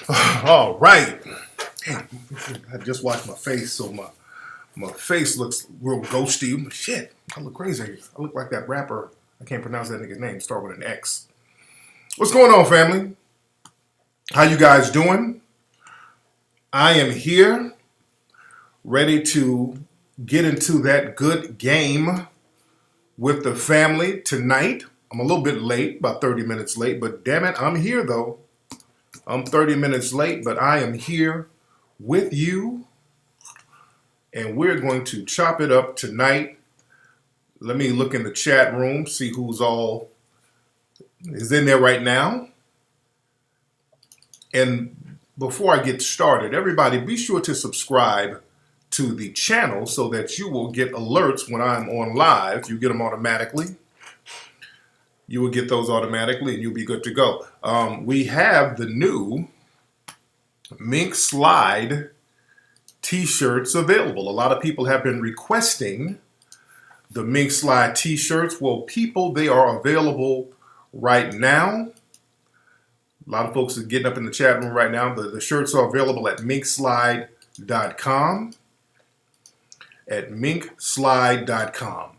All right. Damn, I just washed my face, so my face looks real ghosty. Shit, I look crazy. I look like that rapper. I can't pronounce that nigga's name. Start with an X. What's going on, family? How you guys doing? I am here, ready to get into that good game with the family tonight. I'm a little bit late, about 30 minutes late, but damn it, I'm here though. I'm 30 minutes late, but I am here with you, and we're going to chop it up tonight. Let me look in the chat room, see who's all is in there right now. And before I get started, everybody be sure to subscribe to the channel so that you will get alerts when I'm on live. You get them automatically. You will get those automatically and you'll be good to go. We have the new Mink Slide t-shirts available. A lot of people have been requesting the Mink Slide t-shirts. Well, people, they are available right now. A lot of folks are getting up in the chat room right now. The shirts are available at minkslide.com. At minkslide.com.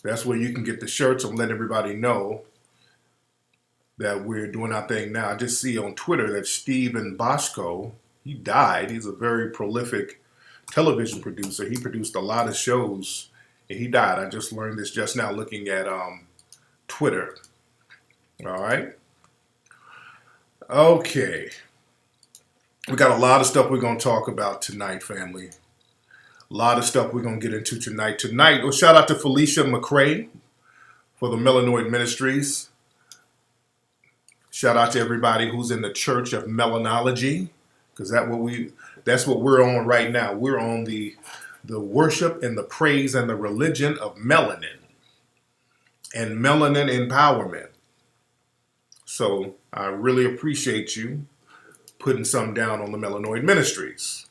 That's where you can get the shirts. I'm letting everybody know that we're doing our thing now. I just see on Twitter that Steven Bosco, he died. He's a very prolific television producer. He produced a lot of shows, and he died. I just learned this just now looking at Twitter. All right. Okay. We got a lot of stuff we're going to talk about tonight, family. A lot of stuff we're going to get into tonight. Well, shout out to Felicia McCrae for the Melanoid Ministries. Shout out to everybody who's in the Church of Melanology, because that's what we're on right now. We're on the worship and the praise and the religion of melanin and melanin empowerment. So I really appreciate you putting something down on the Melanoid Ministries.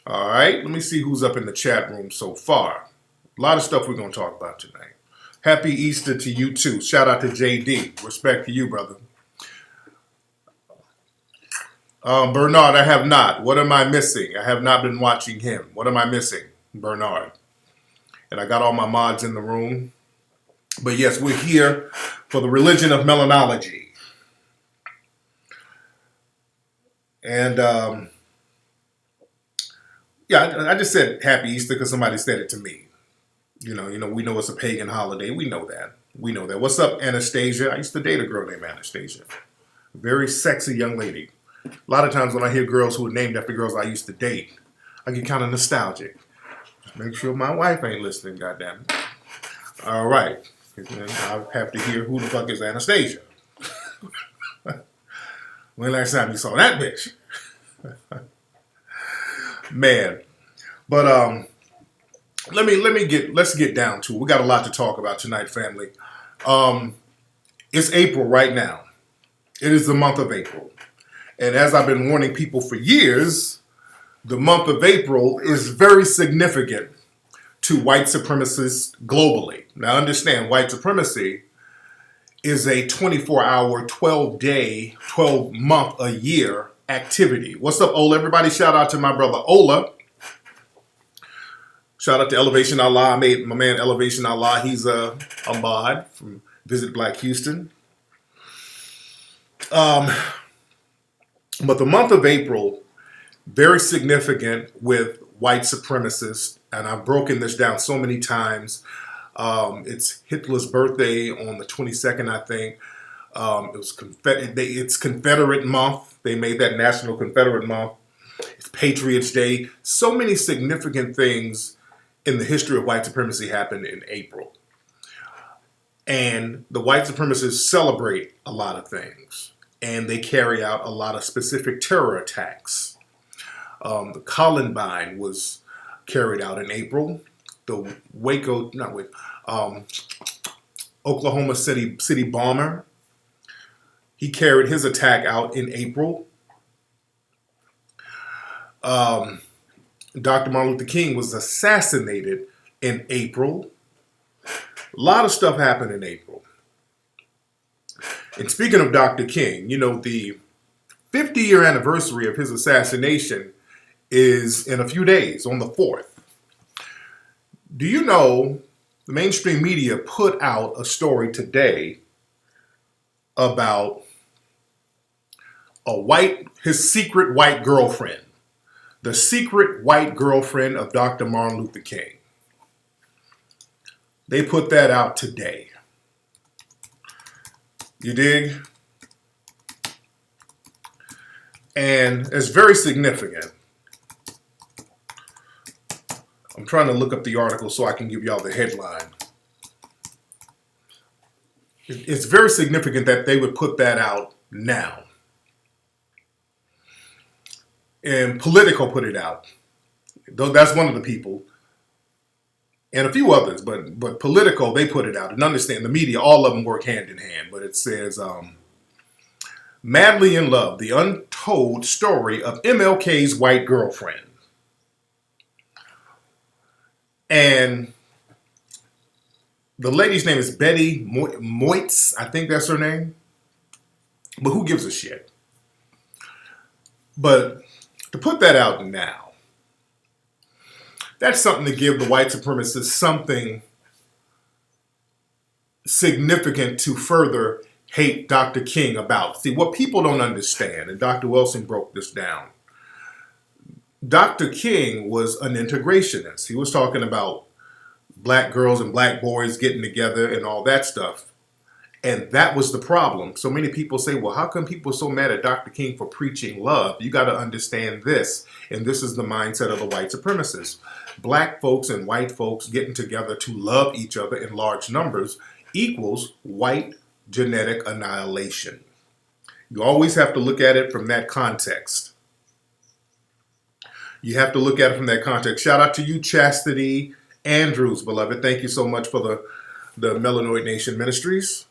All right, let me see who's up in the chat room so far. A lot of stuff we're going to talk about tonight. Happy Easter to you too. Shout out to JD. Respect to you, brother. Bernard, I have not. What am I missing? I have not been watching him. What am I missing? Bernard. And I got all my mods in the room. But yes, we're here for the religion of melanology. And yeah, I just said Happy Easter because somebody said it to me. You know, we know it's a pagan holiday. We know that. What's up, Anastasia? I used to date a girl named Anastasia. Very sexy young lady. A lot of times when I hear girls who are named after girls I used to date, I get kind of nostalgic. Just make sure my wife ain't listening, goddammit. All right. And then I'll have to hear who the fuck is Anastasia. When last time you saw that bitch? Man. But let's get down to it. We got a lot to talk about tonight, family. It's April right now. It is the month of April. And as I've been warning people for years, the month of April is very significant to white supremacists globally. Now understand, white supremacy is a 24-hour, 12-day, 12-month-a-year activity. What's up, Ola? Everybody shout out to my brother Ola. Shout out to Elevation Allah. I made my man Elevation Allah. He's a mod from Visit Black Houston. But the month of April, very significant with white supremacists, and I've broken this down so many times. It's Hitler's birthday on the 22nd, I think. It's Confederate month. They made that National Confederate month. It's Patriots Day. So many significant things in the history of white supremacy happened in April. And the white supremacists celebrate a lot of things. And they carry out a lot of specific terror attacks. The Columbine was carried out in April. The Oklahoma City bomber, he carried his attack out in April. Dr. Martin Luther King was assassinated in April. A lot of stuff happened in April. And speaking of Dr. King, you know, the 50-year anniversary of his assassination is in a few days, on the 4th. Do you know the mainstream media put out a story today about his secret white girlfriend, the secret white girlfriend of Dr. Martin Luther King. They put that out today. You dig? And it's very significant. I'm trying to look up the article so I can give y'all the headline. It's very significant that they would put that out now. And Politico put it out. Though that's one of the people. And a few others, but Politico, they put it out. And understand, the media, all of them work hand in hand. But it says, Madly in Love, the untold story of MLK's white girlfriend. And the lady's name is Betty Moitz. I think that's her name. But who gives a shit? But to put that out now, that's something to give the white supremacists something significant to further hate Dr. King about. See, what people don't understand, and Dr. Wilson broke this down, Dr. King was an integrationist. He was talking about black girls and black boys getting together and all that stuff. And that was the problem. So many people say, well, how come people are so mad at Dr. King for preaching love? You got to understand this. And this is the mindset of the white supremacists. Black folks and white folks getting together to love each other in large numbers equals white genetic annihilation. You always have to look at it from that context. You have to look at it from that context. Shout out to you, Chastity Andrews, beloved. Thank you so much for the Melanoid Nation Ministries.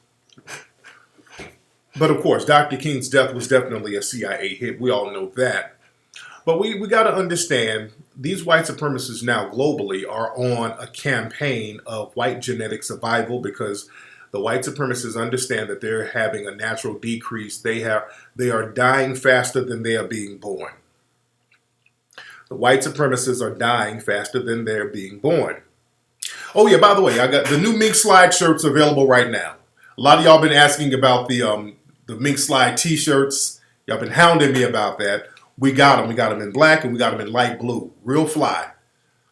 But of course, Dr. King's death was definitely a CIA hit. We all know that. But we got to understand, these white supremacists now globally are on a campaign of white genetic survival because the white supremacists understand that they're having a natural decrease. They are dying faster than they are being born. The white supremacists are dying faster than they're being born. Oh yeah, by the way, I got the new Mink Slide shirts available right now. A lot of y'all been asking about the Mink Slide t-shirts. Y'all been hounding me about that. We got them. We got them in black and we got them in light blue. Real fly.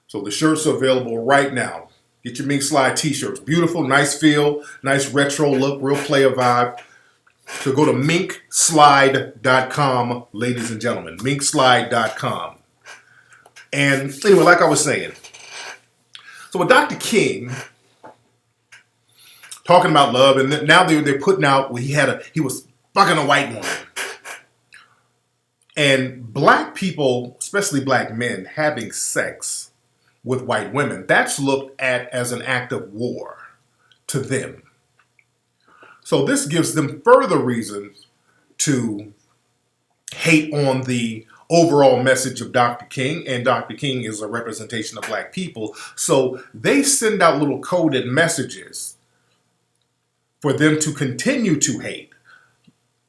So the shirts are available right now. Get your Mink Slide t-shirts. Beautiful, nice feel, nice retro look, real player vibe. So go to minkslide.com, ladies and gentlemen. Minkslide.com. And anyway, like I was saying, so with Dr. King talking about love, and now they're putting out he was fucking a white woman. And black people, especially black men, having sex with white women, that's looked at as an act of war to them. So this gives them further reasons to hate on the overall message of Dr. King, and Dr. King is a representation of black people. So they send out little coded messages for them to continue to hate.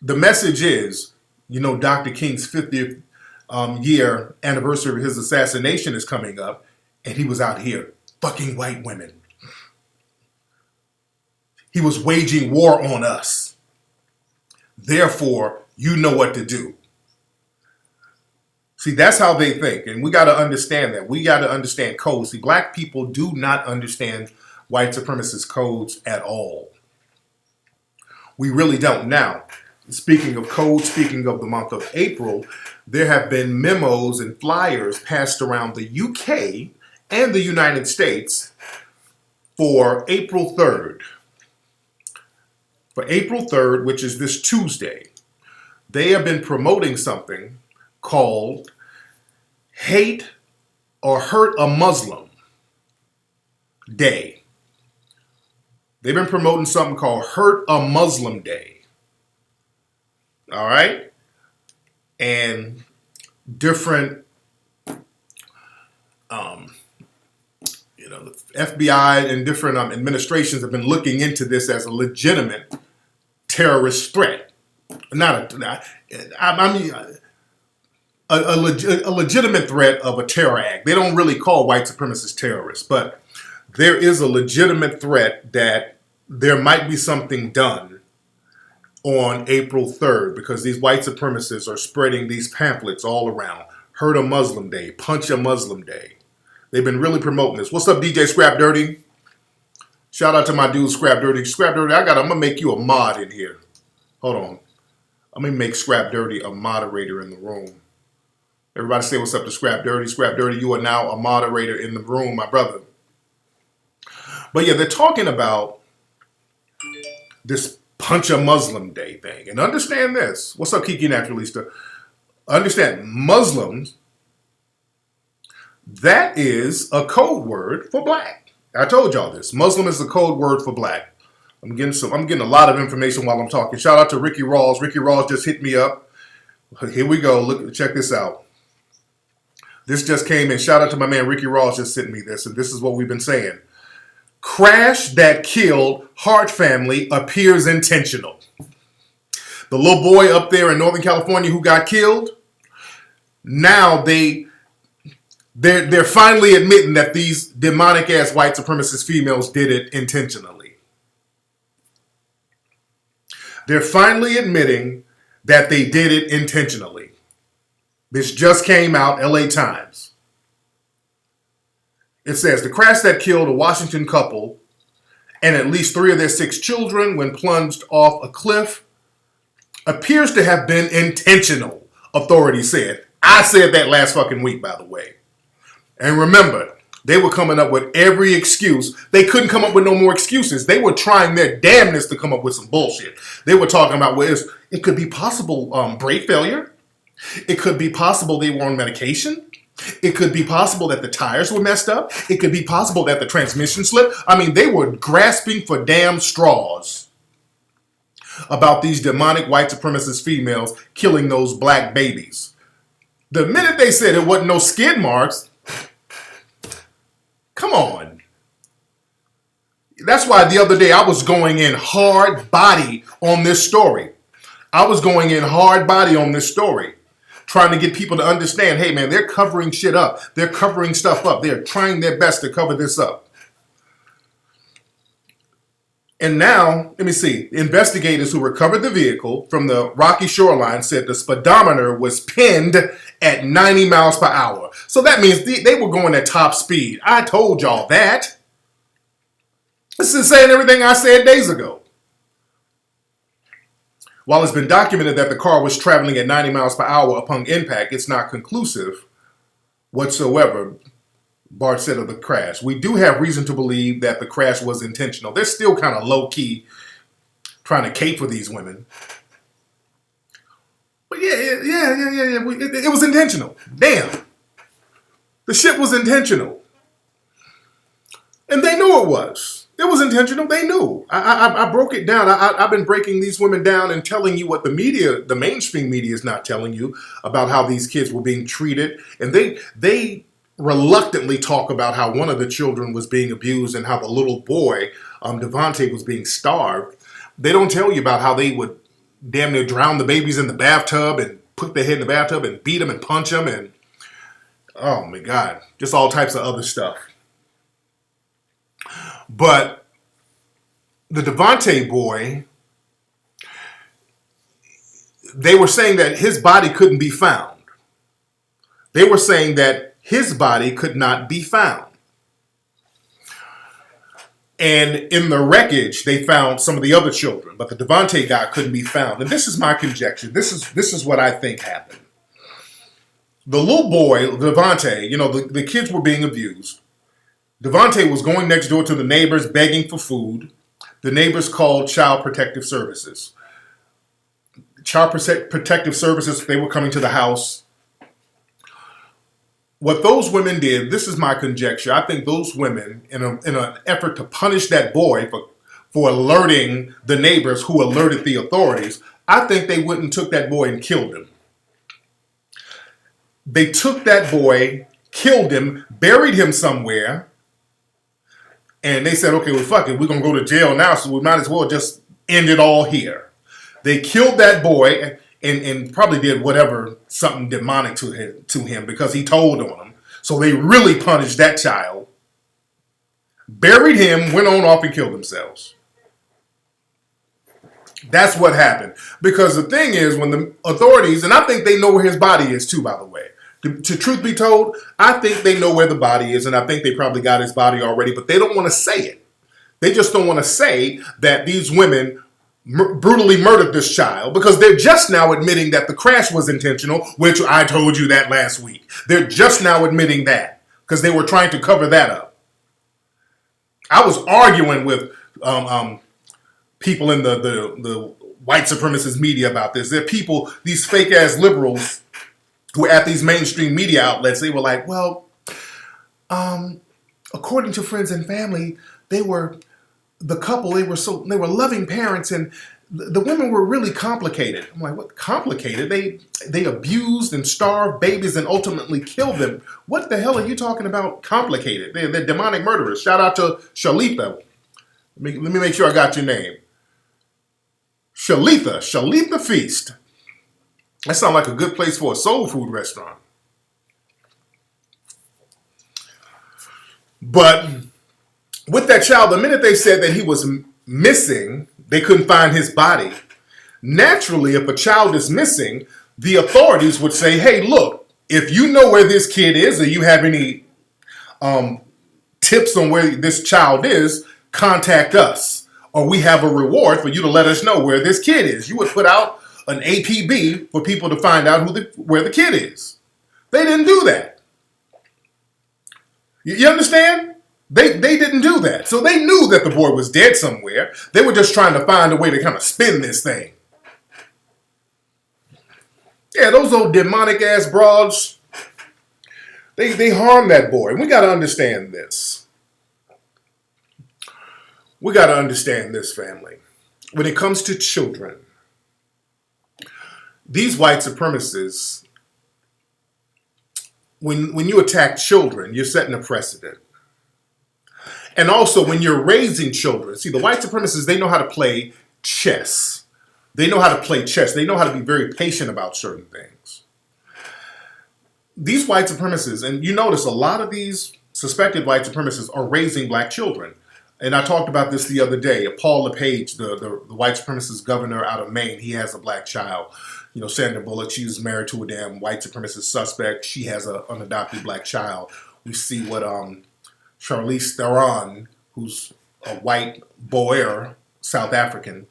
The message is, you know, Dr. King's 50th year anniversary of his assassination is coming up, and he was out here fucking white women. He was waging war on us. Therefore, you know what to do. See, that's how they think, and we got to understand that. We got to understand codes. See, black people do not understand white supremacist codes at all. We really don't. Now, speaking of codes, speaking of the month of April, there have been memos and flyers passed around the UK and the United States for April 3rd. For April 3rd, which is this Tuesday, they have been promoting something called Hate or Hurt a Muslim Day. They've been promoting something called Hurt a Muslim Day. All right? And different, the FBI and different administrations have been looking into this as a legitimate terrorist threat. I mean, a legitimate threat of a terror act. They don't really call white supremacists terrorists, but there is a legitimate threat that there might be something done on April 3rd because these white supremacists are spreading these pamphlets all around. Hurt a Muslim Day, punch a Muslim Day. They've been really promoting this. What's up, DJ Scrap Dirty? Shout out to my dude Scrap Dirty. Scrap Dirty, I'm gonna make you a mod in here. Hold on. I'm gonna make Scrap Dirty a moderator in the room. Everybody say what's up to Scrap Dirty. Scrap Dirty, you are now a moderator in the room, my brother. But yeah, they're talking about this punch a Muslim Day thing. And understand this. What's up, Kiki Naturalista? Understand, Muslims, that is a code word for black. I told y'all this. Muslim is the code word for black. I'm getting a lot of information while I'm talking. Shout out to Ricky Rawls. Ricky Rawls just hit me up. Here we go. Look, check this out. This just came in. Shout out to my man Ricky Rawls just sent me this, and this is what we've been saying. Crash that killed Hart family appears intentional. The little boy up there in Northern California who got killed, now they're finally admitting that these demonic ass white supremacist females did it intentionally. They're finally admitting that they did it intentionally. This just came out, LA Times. It says, the crash that killed a Washington couple and at least 3 of their 6 children when plunged off a cliff appears to have been intentional, authorities said. I said that last fucking week, by the way. And remember, they were coming up with every excuse. They couldn't come up with no more excuses. They were trying their damnedest to come up with some bullshit. They were talking about, well, it could be possible brake failure. It could be possible they were on medication. It could be possible that the tires were messed up. It could be possible that the transmission slipped. I mean, they were grasping for damn straws about these demonic white supremacist females killing those black babies. The minute they said it wasn't no skid marks, come on. That's why the other day I was going in hard body on this story. Trying to get people to understand, hey man, they're covering shit up. They're covering stuff up. They're trying their best to cover this up. And now, let me see, investigators who recovered the vehicle from the rocky shoreline said the speedometer was pinned at 90 miles per hour. So that means they were going at top speed. I told y'all that. This is saying everything I said days ago. While it's been documented that the car was traveling at 90 miles per hour upon impact, it's not conclusive whatsoever, Bart said of the crash. We do have reason to believe that the crash was intentional. They're still kind of low-key trying to cape for these women. But yeah. It was intentional. Damn. The shit was intentional. And they knew it was. It was intentional. They knew. I broke it down. I've been breaking these women down and telling you what the media, the mainstream media is not telling you about how these kids were being treated. And they reluctantly talk about how one of the children was being abused and how the little boy, Devontae, was being starved. They don't tell you about how they would damn near drown the babies in the bathtub and put their head in the bathtub and beat them and punch them. And oh my God, just all types of other stuff. But the Devontae boy, they were saying that his body couldn't be found. They were saying that his body could not be found. And in the wreckage, they found some of the other children, but the Devontae guy couldn't be found. And this is my conjecture. This is what I think happened. The little boy, Devontae, the kids were being abused. Devontae was going next door to the neighbors begging for food. The neighbors called Child Protective Services. Child Protective Services, they were coming to the house. What those women did, this is my conjecture. I think those women, in an effort to punish that boy for alerting the neighbors who alerted the authorities, I think they went and took that boy and killed him. They took that boy, killed him, buried him somewhere, and they said, okay, well, fuck it. We're going to go to jail now, so we might as well just end it all here. They killed that boy and probably did whatever, something demonic to him because he told on him. So they really punished that child, buried him, went on off and killed themselves. That's what happened. Because the thing is, when the authorities, and I think they know where his body is too, by the way. To truth be told, I think they know where the body is, and I think they probably got his body already, but they don't want to say it. They just don't want to say that these women brutally murdered this child, because they're just now admitting that the crash was intentional, which I told you that last week. They're just now admitting that because they were trying to cover that up. I was arguing with people in the white supremacist media about this. There are people, these fake ass liberals who were at these mainstream media outlets. They were like, well, according to friends and family, they were loving parents, and the women were really complicated. I'm like, what complicated? They abused and starved babies and ultimately killed them. What the hell are you talking about complicated? They're demonic murderers. Shout out to Shalitha. Let me make sure I got your name. Shalitha Feast. That sounds like a good place for a soul food restaurant. But with that child, the minute they said that he was missing, they couldn't find his body. Naturally, if a child is missing, the authorities would say, hey, look, if you know where this kid is, or you have any tips on where this child is, contact us, or we have a reward for you to let us know where this kid is. You would put out an APB for people to find out where the kid is. They didn't do that. You understand? They didn't do that. So they knew that the boy was dead somewhere. They were just trying to find a way to kind of spin this thing. Yeah, those old demonic ass broads, they harmed that boy. And we got to understand this. We got to understand this, family. When it comes to children, these white supremacists, when you attack children, you're setting a precedent. And also when you're raising children, see, the white supremacists, they know how to play chess. They know how to play chess. They know how to be very patient about certain things. These white supremacists, and you notice a lot of these suspected white supremacists are raising black children. And I talked about this the other day. Paul LePage, the white supremacist governor out of Maine, he has a black child. You know, Sandra Bullock, she was married to a damn white supremacist suspect. She has an adopted black child. We see what Charlize Theron, who's a white Boer, South African,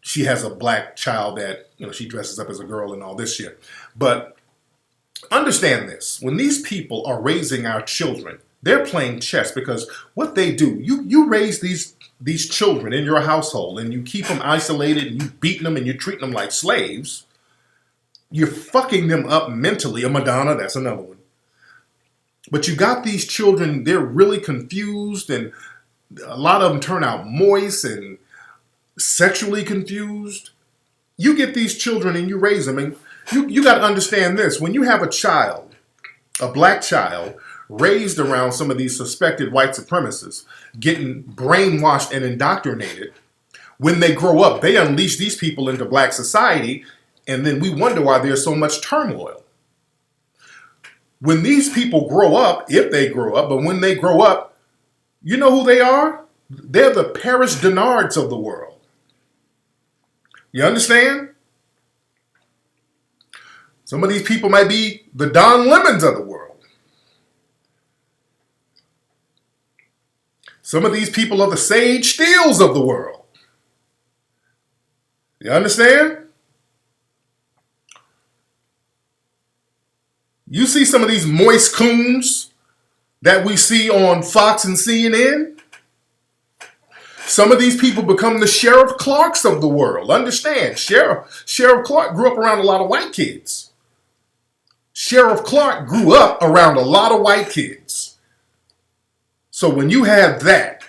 she has a black child that, you know, she dresses up as a girl and all this shit. But understand this. When these people are raising our children, they're playing chess, because what they do, you raise these children in your household and you keep them isolated and you beat them and you treat them like slaves. You're fucking them up mentally. A Madonna, that's another one. But you got these children, they're really confused, and a lot of them turn out moist and sexually confused. You get these children and you raise them, and you got to understand this. When you have a child, a black child, raised around some of these suspected white supremacists, getting brainwashed and indoctrinated, when they grow up, they unleash these people into black society, and then we wonder why there's so much turmoil. When these people grow up, if they grow up, but when they grow up, you know who they are? They're the Paris Denards of the world. You understand? Some of these people might be the Don Lemons of the world. Some of these people are the Sage Steels of the world. You understand? You see some of these moist coons that we see on Fox and CNN? Some of these people become the Sheriff Clarks of the world. Understand, Sheriff Clark grew up around a lot of white kids. Sheriff Clark grew up around a lot of white kids. So when you have that,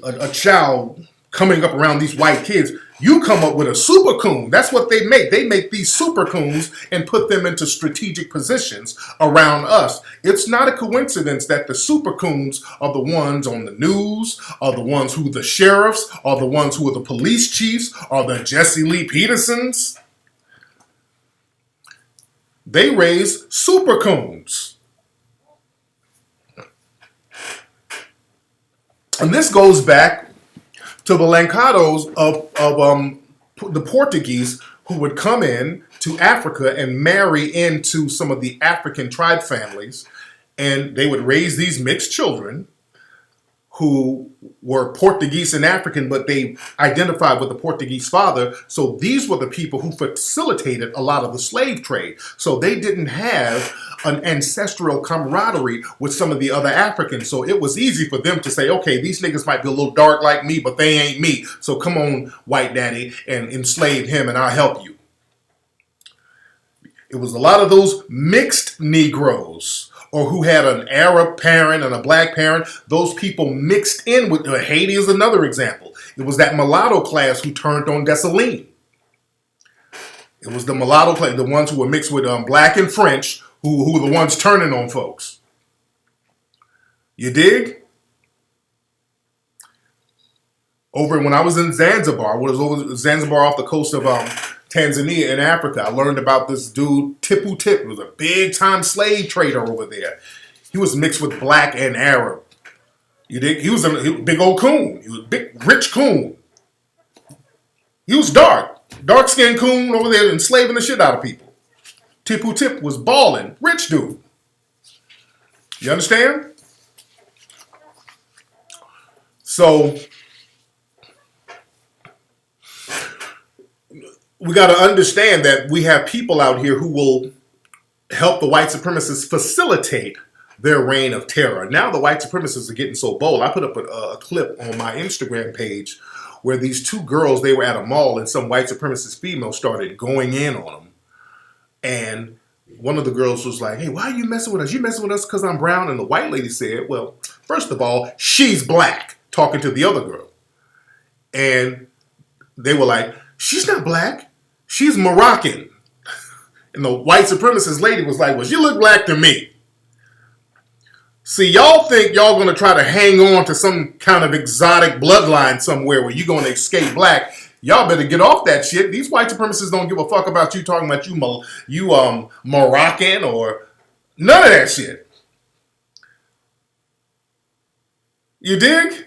a child coming up around these white kids, you come up with a super coon. That's what they make. They make these super coons and put them into strategic positions around us. It's not a coincidence that the super coons are the ones on the news, are the ones who are the sheriffs, are the ones who are the police chiefs, are the Jesse Lee Petersons. They raised super coons. And this goes back to the Lancados of the Portuguese who would come in to Africa and marry into some of the African tribe families, and they would raise these mixed children who were Portuguese and African, but they identified with the Portuguese father. So these were the people who facilitated a lot of the slave trade. So they didn't have an ancestral camaraderie with some of the other Africans. So it was easy for them to say, okay, these niggas might be a little dark like me, but they ain't me. So come on, white daddy, and enslave him and I'll help you. It was a lot of those mixed Negroes, or who had an Arab parent and a black parent. Those people mixed in with Haiti is another example. It was that mulatto class who turned on Dessalines. It was the mulatto class, the ones who were mixed with black and French, who were the ones turning on folks. You dig? Over when I was in Zanzibar, off the coast of Tanzania in Africa, I learned about this dude, Tipu Tip. He was a big-time slave trader over there. He was mixed with black and Arab. You dig? He was a big old coon. He was a big, rich coon. He was dark-skinned coon over there enslaving the shit out of people. Tipu Tip was balling, rich dude. You understand? So we got to understand that we have people out here who will help the white supremacists facilitate their reign of terror. Now the white supremacists are getting so bold. I put up a clip on my Instagram page where these two girls, they were at a mall and some white supremacist female started going in on them. And one of the girls was like, hey, why are you messing with us? You messing with us because I'm brown? And the white lady said, well, first of all, she's black, talking to the other girl. And they were like, she's not black. She's Moroccan. And the white supremacist lady was like, well, she look black to me. See, y'all think y'all going to try to hang on to some kind of exotic bloodline somewhere where you're going to escape black. Y'all better get off that shit. These white supremacists don't give a fuck about you talking about you Moroccan or none of that shit. You dig?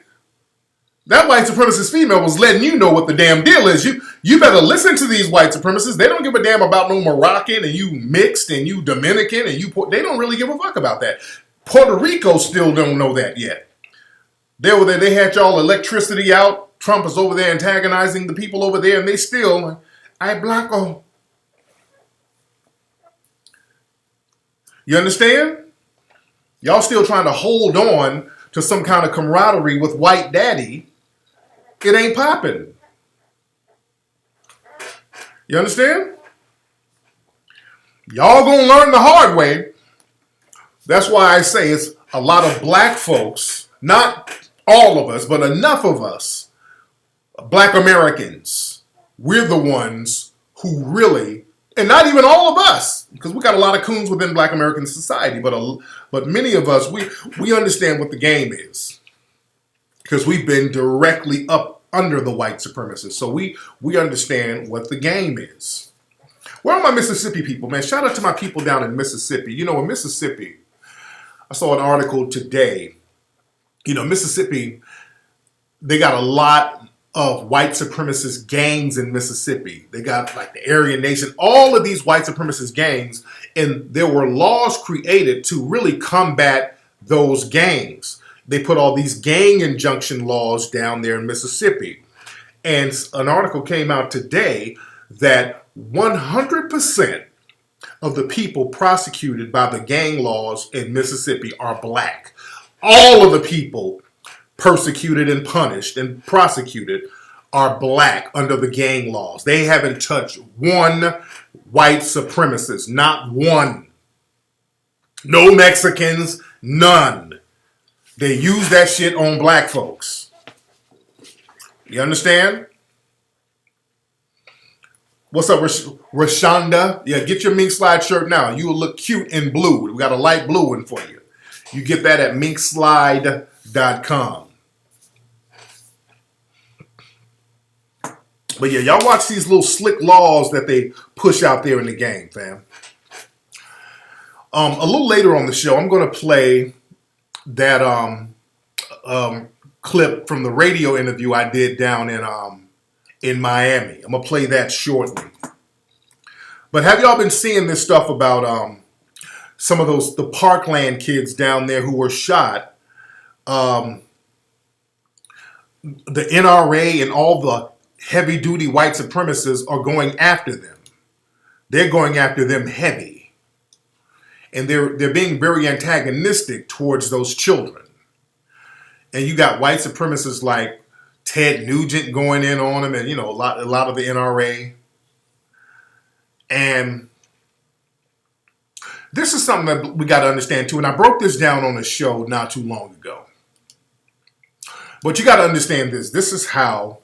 That white supremacist female was letting you know what the damn deal is. You better listen to these white supremacists. They don't give a damn about no Moroccan and you mixed and you Dominican and they don't really give a fuck about that. Puerto Rico still don't know that yet. They were there, they had y'all electricity out. Trump is over there antagonizing the people over there and they still, ay blanco. You understand? Y'all still trying to hold on to some kind of camaraderie with white daddy. It ain't popping. You understand? Y'all gonna learn the hard way. That's why I say it's a lot of black folks, not all of us, but enough of us, black Americans, we're the ones who really, and not even all of us, because we got a lot of coons within black American society, but many of us, we understand what the game is. Because we've been directly up under the white supremacists. So we understand what the game is. Where are my Mississippi people, man? Shout out to my people down in Mississippi. You know, in Mississippi, I saw an article today. You know, Mississippi, they got a lot of white supremacist gangs in Mississippi. They got like the Aryan Nation, all of these white supremacist gangs. And there were laws created to really combat those gangs. They put all these gang injunction laws down there in Mississippi. And an article came out today that 100% of the people prosecuted by the gang laws in Mississippi are black. All of the people persecuted and punished and prosecuted are black under the gang laws. They haven't touched one white supremacist, not one. No Mexicans, none. They use that shit on black folks. You understand? What's up, Rashonda? Yeah, get your Mink Slide shirt now. You will look cute in blue. We got a light blue one for you. You get that at minkslide.com. But yeah, y'all watch these little slick laws that they push out there in the game, fam. A little later on the show, I'm going to play that clip from the radio interview I did down in Miami. I'm going to play that shortly. But have y'all been seeing this stuff about some of the Parkland kids down there who were shot? The NRA and all the heavy-duty white supremacists are going after them. They're going after them heavy. And they're being very antagonistic towards those children. And you got white supremacists like Ted Nugent going in on them, and a lot of the NRA. And this is something that we got to understand too. And I broke this down on a show not too long ago. But you got to understand this. This is how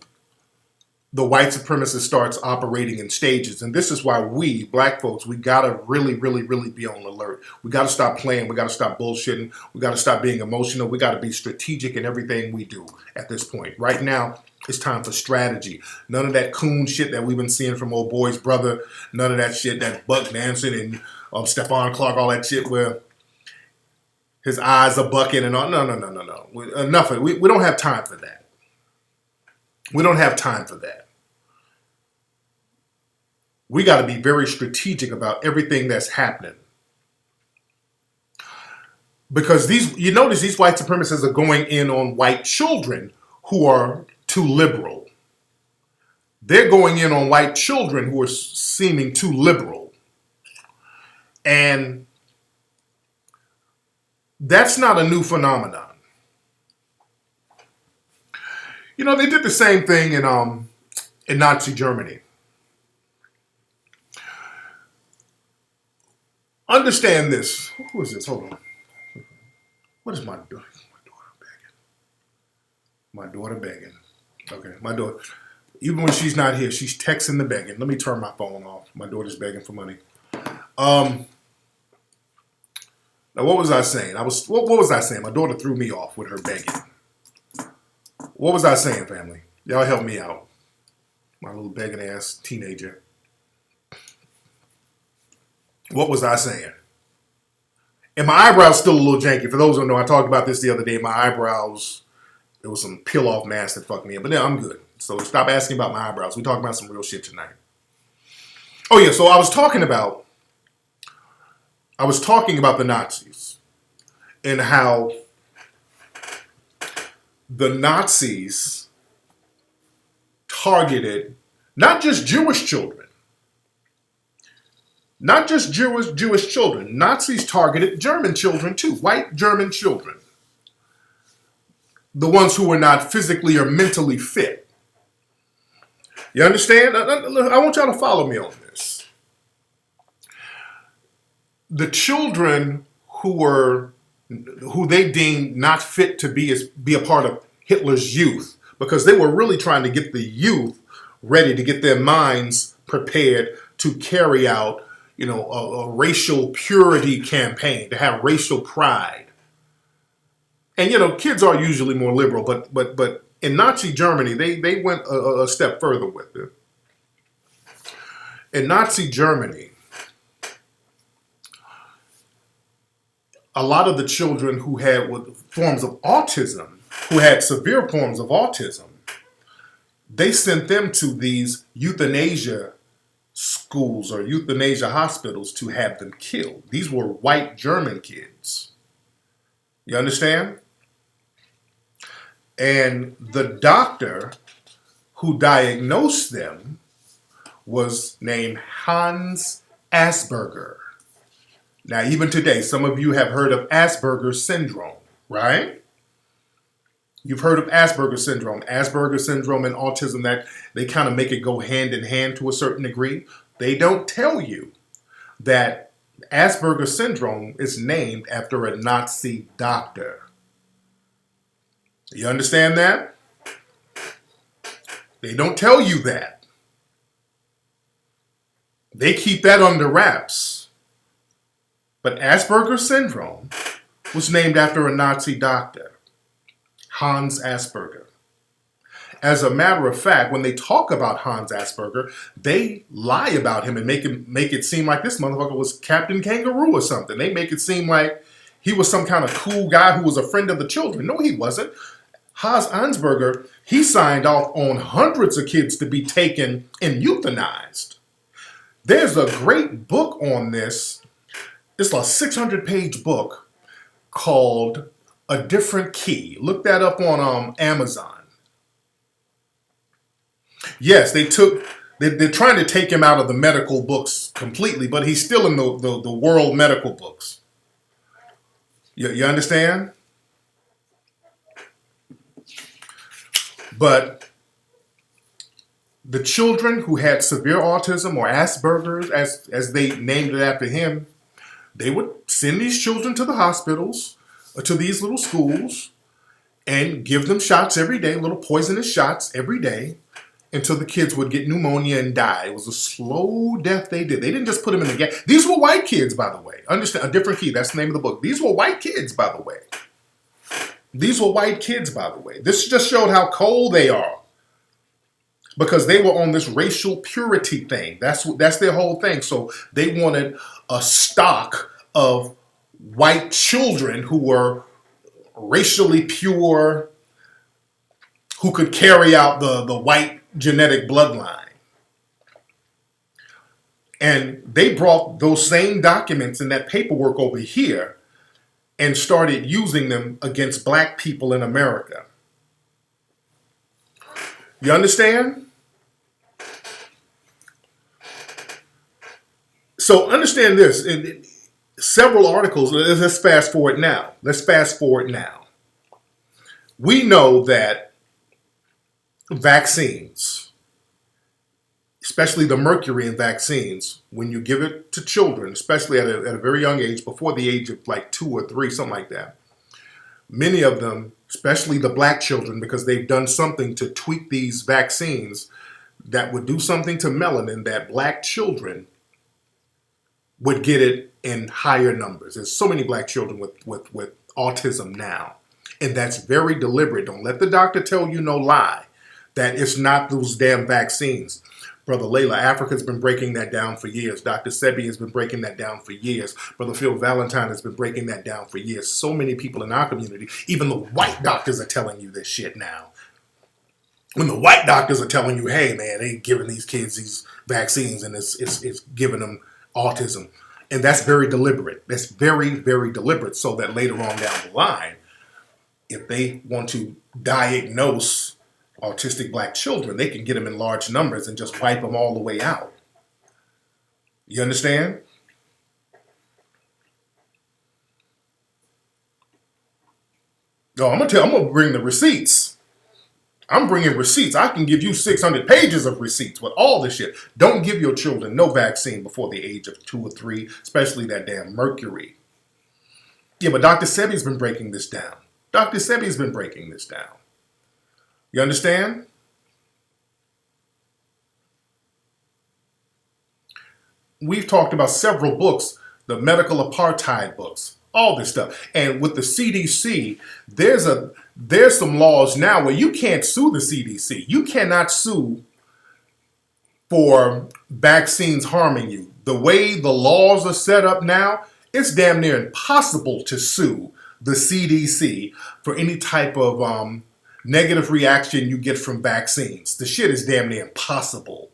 the white supremacist starts operating in stages. And this is why we, black folks, we got to really, really, really be on alert. We got to stop playing. We got to stop bullshitting. We got to stop being emotional. We got to be strategic in everything we do at this point. Right now, it's time for strategy. None of that coon shit that we've been seeing from old boy's brother. None of that shit, that Buckdancing and Stephon Clark, all that shit where his eyes are bucking and all. No. Enough of it. We don't have time for that. We don't have time for that. We got to be very strategic about everything that's happening. Because you notice these white supremacists are going in on white children who are too liberal. They're going in on white children who are seeming too liberal. And that's not a new phenomenon. They did the same thing in Nazi Germany. Understand this. Who is this? Hold on. What is my daughter? My daughter begging. Okay, my daughter. Even when she's not here, she's texting the begging. Let me turn my phone off. My daughter's begging for money. Now, what was I saying? What was I saying? My daughter threw me off with her begging. What was I saying, family? Y'all help me out. My little begging ass teenager. What was I saying? And my eyebrows still a little janky. For those who don't know, I talked about this the other day. My eyebrows, there was some peel-off mask that fucked me up. But now I'm good. So stop asking about my eyebrows. We're talking about some real shit tonight. Oh yeah, so I was talking about the Nazis and how the Nazis targeted not just Jewish children. Not just Jewish children. Nazis targeted German children too, white German children. The ones who were not physically or mentally fit. You understand? I want y'all to follow me on this. The children who they deemed not fit to be a part of Hitler's youth, because they were really trying to get the youth ready to get their minds prepared to carry out a racial purity campaign, to have racial pride. And, kids are usually more liberal, but in Nazi Germany, they went a step further with it. In Nazi Germany, a lot of the children who had forms of autism, who had severe forms of autism, they sent them to these euthanasia schools or euthanasia hospitals to have them killed. These were white German kids. You understand? And the doctor who diagnosed them was named Hans Asperger. Now, even today, some of you have heard of Asperger's syndrome, right? You've heard of Asperger's syndrome. Asperger's syndrome and autism, that they kind of make it go hand in hand to a certain degree. They don't tell you that Asperger's syndrome is named after a Nazi doctor. You understand that? They don't tell you that. They keep that under wraps. But Asperger's syndrome was named after a Nazi doctor, Hans Asperger. As a matter of fact, when they talk about Hans Asperger, they lie about him and make it seem like this motherfucker was Captain Kangaroo or something. They make it seem like he was some kind of cool guy who was a friend of the children. No, he wasn't. Hans Asperger, he signed off on hundreds of kids to be taken and euthanized. There's a great book on this. It's a 600-page book called A Different Key. Look that up on Amazon. Yes, they're trying to take him out of the medical books completely, but he's still in the world medical books. You understand? But the children who had severe autism or Asperger's, as they named it after him, they would send these children to the hospitals, or to these little schools, and give them shots every day, little poisonous shots every day, until the kids would get pneumonia and die. It was a slow death they did. They didn't just put them in the gas. These were white kids, by the way. Understand, A Different Key, that's the name of the book. These were white kids, by the way. These were white kids, by the way. This just showed how cold they are. Because they were on this racial purity thing. That's their whole thing. So they wanted a stock of white children who were racially pure, who could carry out the white genetic bloodline. And they brought those same documents and that paperwork over here and started using them against black people in America. You understand? So understand this. In several articles, let's fast forward now. We know that vaccines, especially the mercury in vaccines, when you give it to children, especially at a very young age, before the age of like 2 or 3, something like that, many of them, especially the black children, because they've done something to tweak these vaccines that would do something to melanin, that black children would get it in higher numbers. There's so many black children with autism now. And that's very deliberate. Don't let the doctor tell you no lie that it's not those damn vaccines. Brother Layla, Africa's been breaking that down for years. Dr. Sebi has been breaking that down for years. Brother Phil Valentine has been breaking that down for years. So many people in our community, even the white doctors are telling you this shit now. When the white doctors are telling you, hey man, they giving these kids these vaccines and it's giving them autism. And that's very deliberate. That's very, very deliberate, so that later on down the line, if they want to diagnose autistic black children, they can get them in large numbers and just wipe them all the way out. You understand? No, I'm gonna bring the receipts. I'm bringing receipts. I can give you 600 pages of receipts with all this shit. Don't give your children no vaccine before the age of 2 or 3, especially that damn mercury. Yeah, but Dr. Sebi's been breaking this down. You understand? We've talked about several books, the medical apartheid books, all this stuff. And with the CDC, there's some laws now where you can't sue the CDC. You cannot sue for vaccines harming you. The way the laws are set up now, it's damn near impossible to sue the CDC for any type of negative reaction you get from vaccines. The shit is damn near impossible.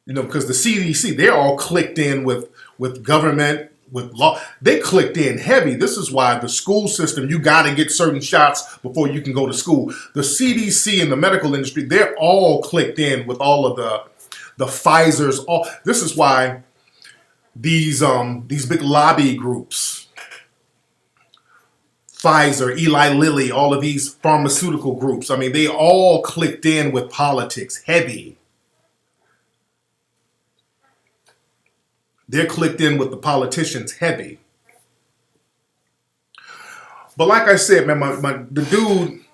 You know, because the CDC, they're all clicked in with government, with law. They clicked in heavy. This is why the school system, you got to get certain shots before you can go to school. The CDC and the medical industry, they're all clicked in with all of the Pfizer's. This is why these big lobby groups, Pfizer, Eli Lilly, all of these pharmaceutical groups, I mean, they all clicked in with politics heavy. They're clicked in with the politicians heavy. But like I said, man, the dude,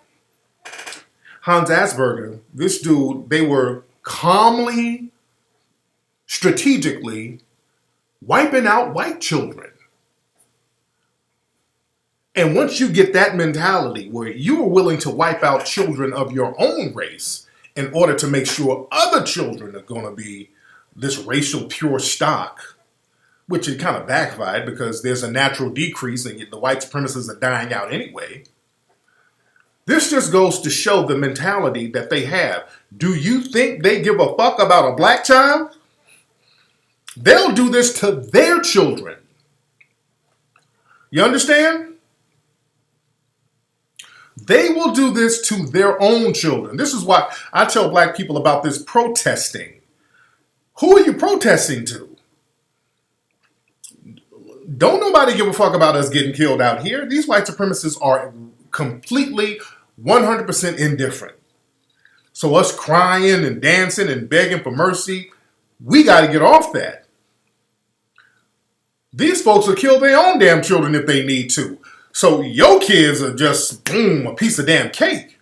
Hans Asperger, this dude, they were calmly, strategically wiping out white children. And once you get that mentality where you are willing to wipe out children of your own race in order to make sure other children are going to be this racial pure stock, which it kind of backfired because there's a natural decrease and the white supremacists are dying out anyway. This just goes to show the mentality that they have. Do you think they give a fuck about a black child? They'll do this to their children. You understand? They will do this to their own children. This is why I tell black people about this protesting. Who are you protesting to? Don't nobody give a fuck about us getting killed out here. These white supremacists are completely 100% indifferent. So us crying and dancing and begging for mercy, we got to get off that. These folks will kill their own damn children if they need to. So your kids are just, boom, a piece of damn cake.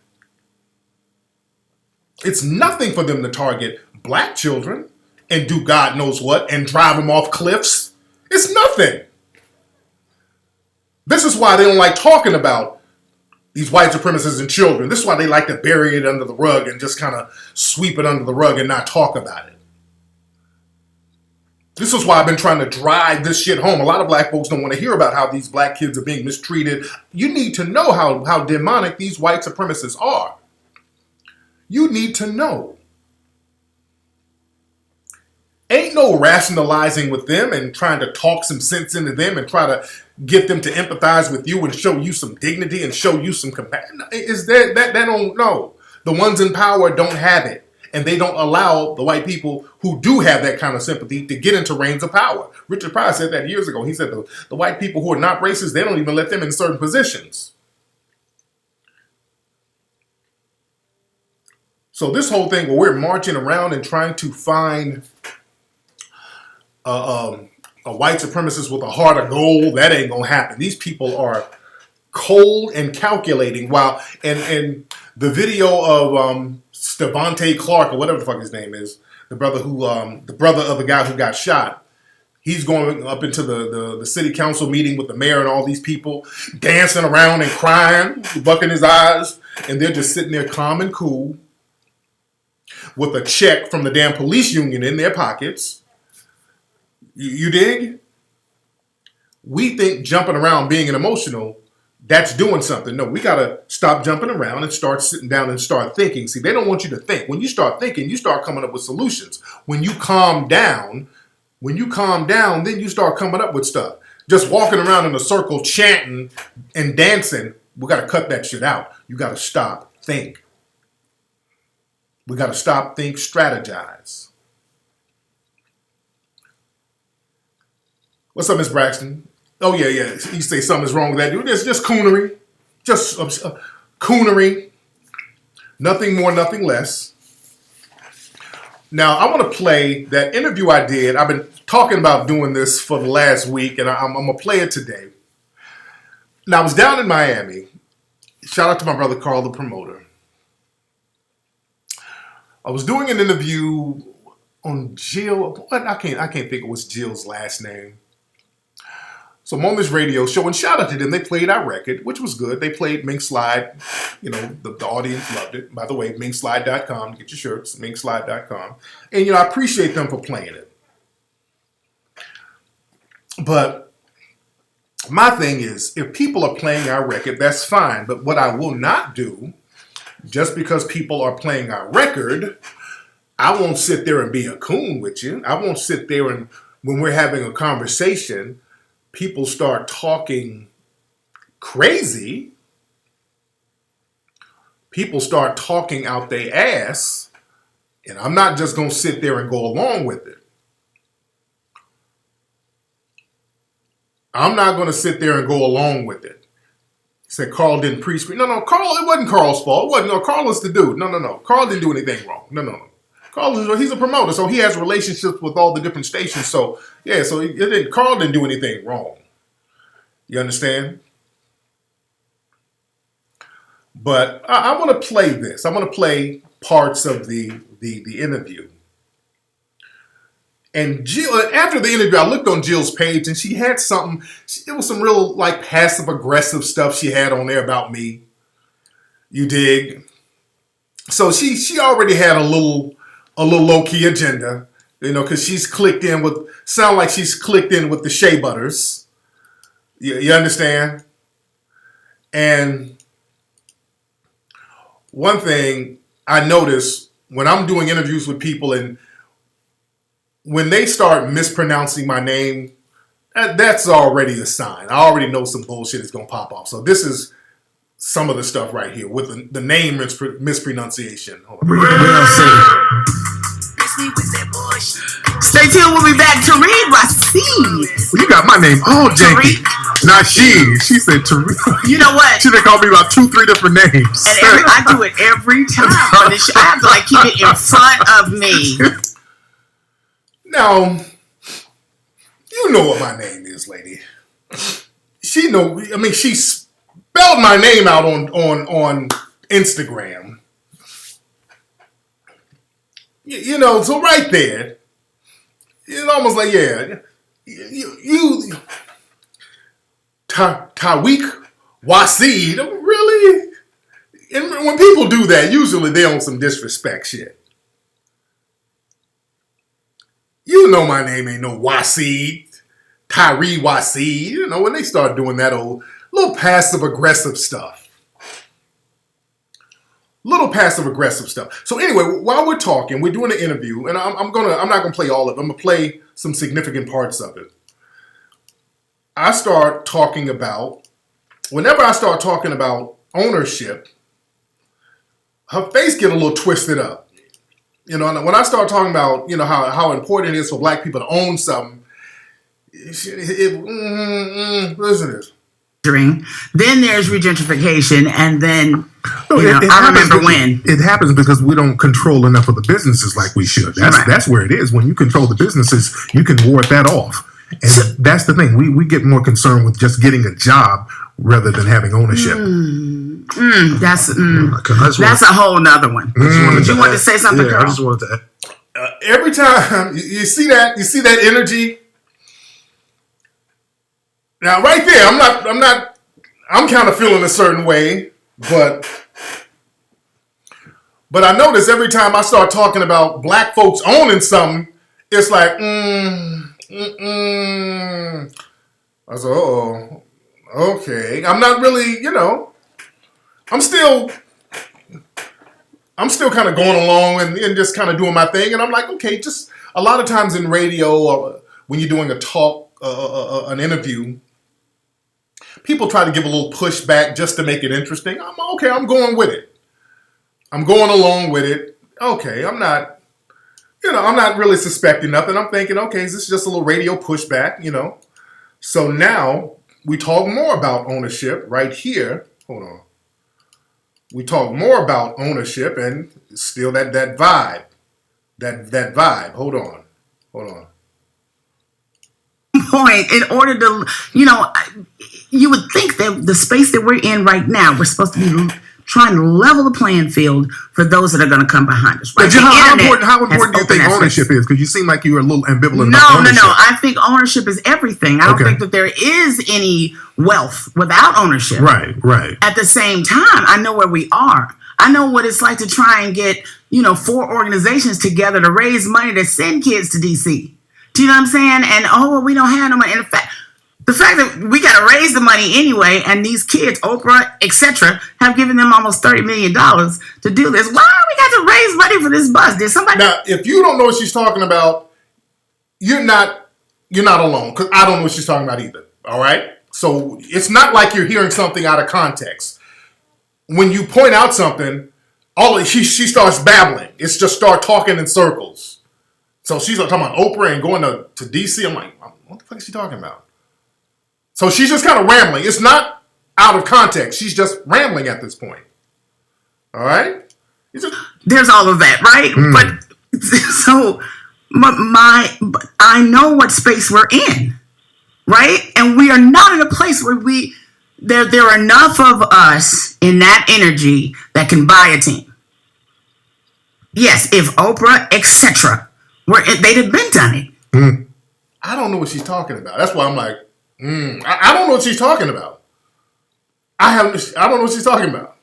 It's nothing for them to target black children and do God knows what and drive them off cliffs. It's nothing. This is why they don't like talking about these white supremacists and children. This is why they like to bury it under the rug and just kind of sweep it under the rug and not talk about it. This is why I've been trying to drive this shit home. A lot of black folks don't want to hear about how these black kids are being mistreated. You need to know how demonic these white supremacists are. You need to know. Ain't no rationalizing with them and trying to talk some sense into them and try to get them to empathize with you and show you some dignity and show you some compassion. Is that don't know. The ones in power don't have it. And they don't allow the white people who do have that kind of sympathy to get into reigns of power. Richard Pryor said that years ago. He said the white people who are not racist, they don't even let them in certain positions. So this whole thing where we're marching around and trying to find a white supremacist with a heart of gold, that ain't gonna happen. These people are cold and calculating. While and the video of Stevante Clark or whatever the fuck his name is, the brother of the guy who got shot. He's going up into the city council meeting with the mayor and all these people, dancing around and crying, bucking his eyes, and they're just sitting there calm and cool with a check from the damn police union in their pockets. You dig? We think jumping around, being emotional, that's doing something. No, we got to stop jumping around and start sitting down and start thinking. See, they don't want you to think. When you start thinking, you start coming up with solutions. When you calm down, then you start coming up with stuff. Just walking around in a circle, chanting and dancing, we got to cut that shit out. You got to stop, think. We got to stop, think, strategize. What's up, Miss Braxton? Oh, yeah. You say something's wrong with that dude. It's just coonery. Just coonery. Nothing more, nothing less. Now, I want to play that interview I did. I've been talking about doing this for the last week, and I'm going to play it today. Now, I was down in Miami. Shout out to my brother Carl, the promoter. I was doing an interview on Jill. I can't think of what's Jill's last name. So I'm on this radio show, and shout out to them. They played our record, which was good. They played Mink Slide. You know, the audience loved it. By the way, minkslide.com to get your shirts, minkslide.com. And, I appreciate them for playing it. But my thing is, if people are playing our record, that's fine. But what I will not do, just because people are playing our record, I won't sit there and be a coon with you. I won't sit there and, when we're having a conversation, people start talking crazy. People start talking out their ass, and I'm not just going to sit there and go along with it. I'm not going to sit there and go along with it. He said Carl didn't pre-screen. No, Carl, it wasn't Carl's fault. It wasn't. No, Carl is the dude. No. Carl didn't do anything wrong. No. Carl, he's a promoter, so he has relationships with all the different stations. So, yeah, Carl didn't do anything wrong. You understand? But I want to play this. I want to play parts of the interview. And Jill, after the interview, I looked on Jill's page, and she had something. It was some real like passive aggressive stuff she had on there about me. You dig? So she already had a little low key agenda, because she's clicked in with the Shea Butters. You understand? And one thing I notice when I'm doing interviews with people, and when they start mispronouncing my name, that's already a sign. I already know some bullshit is going to pop off. So this is some of the stuff right here with the name mispronunciation. Hold on. We'll see. Stay tuned. We'll be back. Tariq Nasheed. Well, you got my name all janky. Nasheed. She said Tariq. You know what? She done called me about 2-3 different names. And I do it every time. But I have to keep it in front of me. Now, you know what my name is, lady. She spelled my name out on Instagram. So right there, it's almost like, you Tariq Nasheed, really? And when people do that, usually they on some disrespect shit. You know my name ain't no Nasheed, Tariq Nasheed. When they start doing that old little passive aggressive stuff. So anyway, while we're talking, we're doing an interview, and I'm not gonna play all of it. I'm gonna play some significant parts of it. Whenever I start talking about ownership, her face get a little twisted up. And when I start talking about, how important it is for black people to own something, listen to this. Then there's regentrification, and then I remember when it happens because we don't control enough of the businesses like we should. That's where it is. When you control the businesses, you can ward that off, and that's the thing. We get more concerned with just getting a job rather than having ownership. That's a whole nother one. You want to say something, Carl? I just wanted to. Every time you see that energy. Now, right there, I'm kind of feeling a certain way, but I notice every time I start talking about black folks owning something, it's like, I said, okay. I'm not really, I'm still kind of going along and just kind of doing my thing, and I'm like, okay, just a lot of times in radio or when you're doing a talk, an interview, people try to give a little pushback just to make it interesting. I'm going with it. I'm going along with it. Okay, I'm not really suspecting nothing. I'm thinking, okay, this is just a little radio pushback, So now we talk more about ownership right here. Hold on. We talk more about ownership and still that vibe. That vibe. Hold on. Point in order to, you would think that the space that we're in right now, we're supposed to be trying to level the playing field for those that are going to come behind us. Right? How important do you think ownership is? Because you seem like you're a little ambivalent. No. I think ownership is everything. I don't think that there is any wealth without ownership. Right. At the same time, I know where we are. I know what it's like to try and get, 4 organizations together to raise money to send kids to D.C. Do you know what I'm saying? And, we don't have no money. And the fact that we got to raise the money anyway, and these kids, Oprah, etc., have given them almost $30 million to do this. Why we got to raise money for this bus? Did somebody? Now, if you don't know what she's talking about, you're not alone, because I don't know what she's talking about either. All right? So it's not like you're hearing something out of context. When you point out something, she starts babbling. It's just start talking in circles. So she's talking about Oprah and going to D.C. I'm like, what the fuck is she talking about? So she's just kind of rambling. It's not out of context. She's just rambling at this point. All right? There's all of that, right? But so I know what space we're in, right? And we are not in a place where there are enough of us in that energy that can buy a team. Yes, if Oprah, etc., they'd have been done it. I don't know what she's talking about. That's why I'm like, I don't know what she's talking about. I don't know what she's talking about.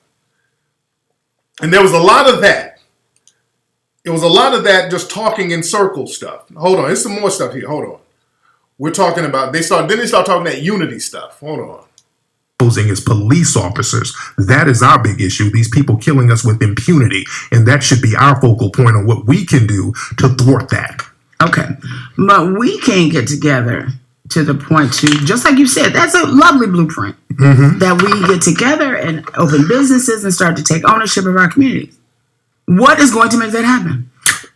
And there was a lot of that. It was a lot of that just talking in circles stuff. Hold on, there's some more stuff here. Hold on. We're talking about, they start talking that unity stuff. Hold on. As police officers. That is our big issue. These people killing us with impunity. And that should be our focal point on what we can do to thwart that. Okay. But we can't get together to the point to, just like you said, that's a lovely blueprint, that we get together and open businesses and start to take ownership of our communities. What is going to make that happen?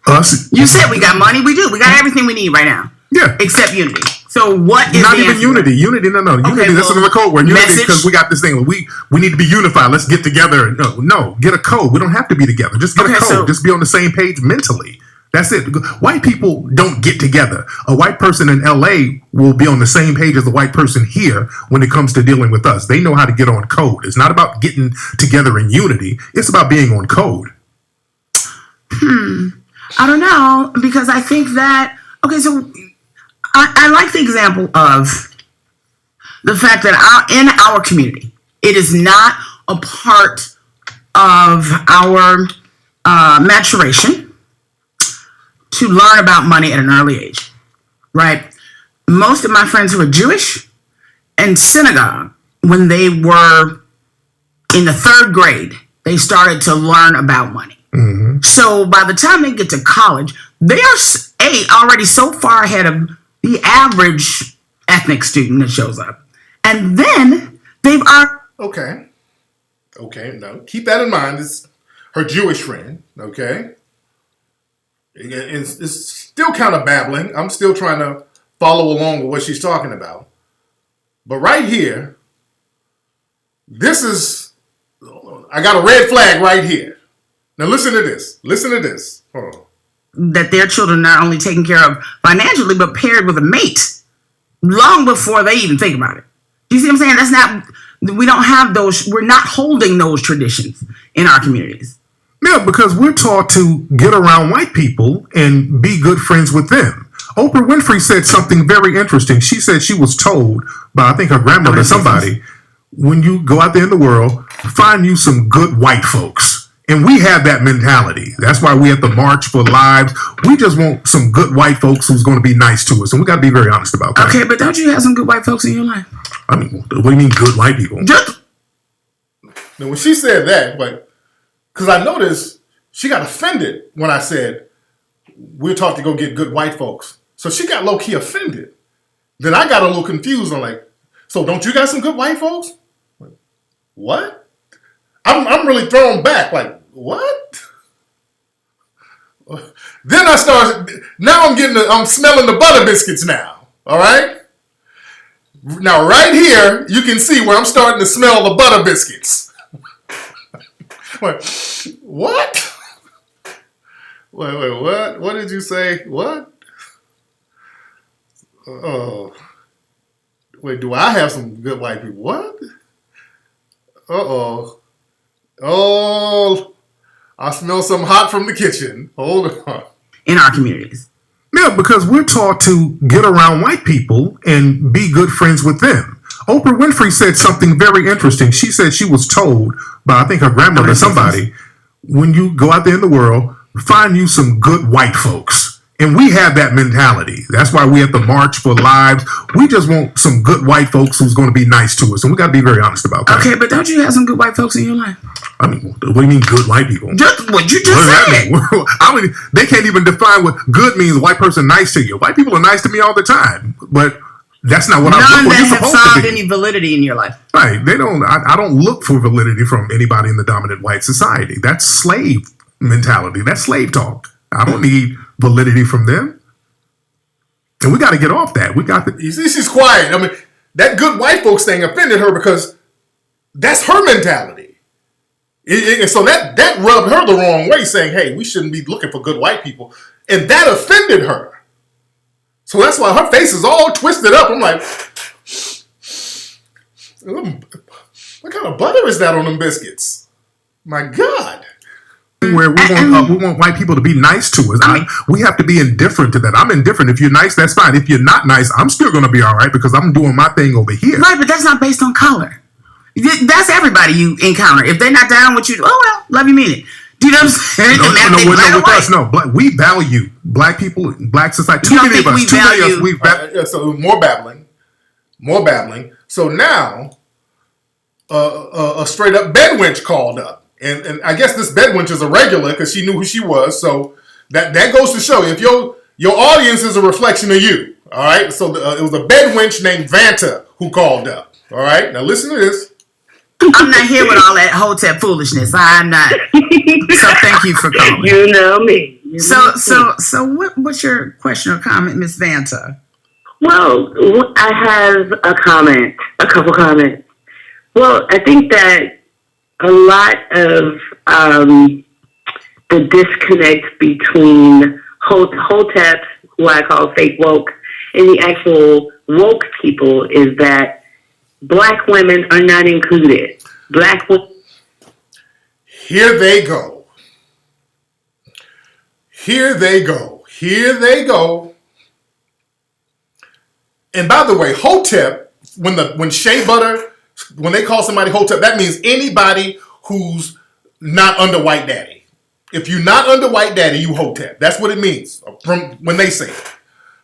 Us. You said we got money. We do. We got everything we need right now. Yeah. Except unity. So what is not the even answer? unity? Unity, no. Okay, Unity, that's well, another code word. Unity, message. because we got this thing. We need to be unified. Let's get together. No, get a code. We don't have to be together. Just get a code. Just be on the same page mentally. That's it. White people don't get together. A white person in LA will be on the same page as the white person here when it comes to dealing with us. They know how to get on code. It's not about getting together in unity. It's about being on code. I don't know, because I think that, okay, so I like the example of the fact that in our community, it is not a part of our maturation to learn about money at an early age, right? Most of my friends who are Jewish in synagogue, when they were in the 3rd grade, they started to learn about money. So by the time they get to college, they are already so far ahead of the average ethnic student that shows up. And then they've Okay, no. Keep that in mind. It's her Jewish friend, okay? It's still kind of babbling. I'm still trying to follow along with what she's talking about. But right here, I got a red flag right here. Now listen to this. Hold on. that their children are not only taken care of financially, but paired with a mate long before they even think about it. Do you see what I'm saying? We don't have those, we're not holding those traditions in our communities. Yeah, because we're taught to get around white people and be good friends with them. Oprah Winfrey said something very interesting. She said she was told by, I think, her grandmother, somebody, when you go out there in the world, find you some good white folks. And we have that mentality. That's why we have to march for lives. We just want some good white folks who's going to be nice to us. And we got to be very honest about that. Okay, but don't you have some good white folks in your life? I mean, what do you mean good white people? Now, when she said that, because I noticed she got offended when I said, we're taught to go get good white folks. So she got low-key offended. Then I got a little confused. I'm like, so don't you got some good white folks? Like, what? I'm really thrown back. Like, what? Then I started, now I'm smelling the butter biscuits now. All right? Now, right here, you can see where I'm starting to smell the butter biscuits. Wait, what? Wait, what? What did you say? What? Oh. Wait, do I have some good white people? What? Uh-oh. Oh, I smell something hot from the kitchen. Hold on. In our communities. Yeah, because we're taught to get around white people and be good friends with them. Oprah Winfrey said something very interesting. She said she was told by, I think, her grandmother, somebody, when you go out there in the world, find you some good white folks. And we have that mentality. That's why we have to march for lives. We just want some good white folks who's going to be nice to us. And we got to be very honest about that. Okay, but don't you have some good white folks in your life? I mean, what do you mean good white people? Just what you just said. I mean, they can't even define what good means. A white person nice to you. White people are nice to me all the time. But that's not what I'm None supposed that have to solved be. any validity in your life. Right. They don't. I don't look for validity from anybody in the dominant white society. That's slave mentality. That's slave talk. I don't need validity from them. And we got to get off that. We got to. You see, she's quiet. I mean, that good white folks thing offended her because that's her mentality. And so that rubbed her the wrong way, saying, hey, we shouldn't be looking for good white people. And that offended her. So that's why her face is all twisted up. I'm like, what kind of butter is that on them biscuits? My God. where we want white people to be nice to us. We have to be indifferent to that. I'm indifferent. If you're nice, that's fine. If you're not nice, I'm still going to be all right because I'm doing my thing over here. Right, but that's not based on color. That's everybody you encounter. If they're not down with you, oh well, love you, mean it. Do you know what I'm saying? No, with us, no. We value black people, black society. Too many of us. So more babbling. So now, a straight up bed wench called up. And I guess this bed wench is a regular because she knew who she was. So that goes to show if your audience is a reflection of you. All right. So it was a bed wench named Vanta who called up. All right. Now listen to this. I'm not here with all that hotep foolishness. I'm not. So thank you for calling. You know me. So what's your question or comment, Miss Vanta? Well, I have a couple comments. Well, I think that a lot of the disconnect between hoteps, who I call fake woke, and the actual woke people is that black women are not included. Black women. Here they go. Here they go. Here they go. And by the way, hotep, when shea butter, when they call somebody hotep, that means anybody who's not under white daddy. If you're not under white daddy, you hotep. That's what it means from when they say it.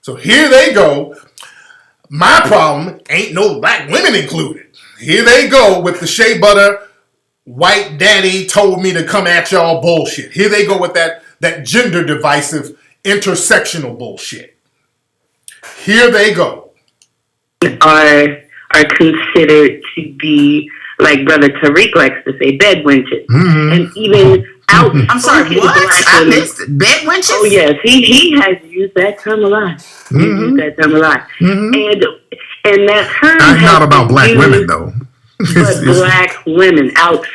So here they go. My problem ain't no black women included. Here they go with the shea butter, white daddy told me to come at y'all bullshit. Here they go with that gender divisive intersectional bullshit. Here they go. Are considered to be, like Brother Tariq likes to say, bed wenches. Mm-hmm. And even out. I'm sorry, what? I missed it. Bed wenches? Oh, yes. He has used that term a lot. Mm-hmm. And that term not about black women, though. But black women out.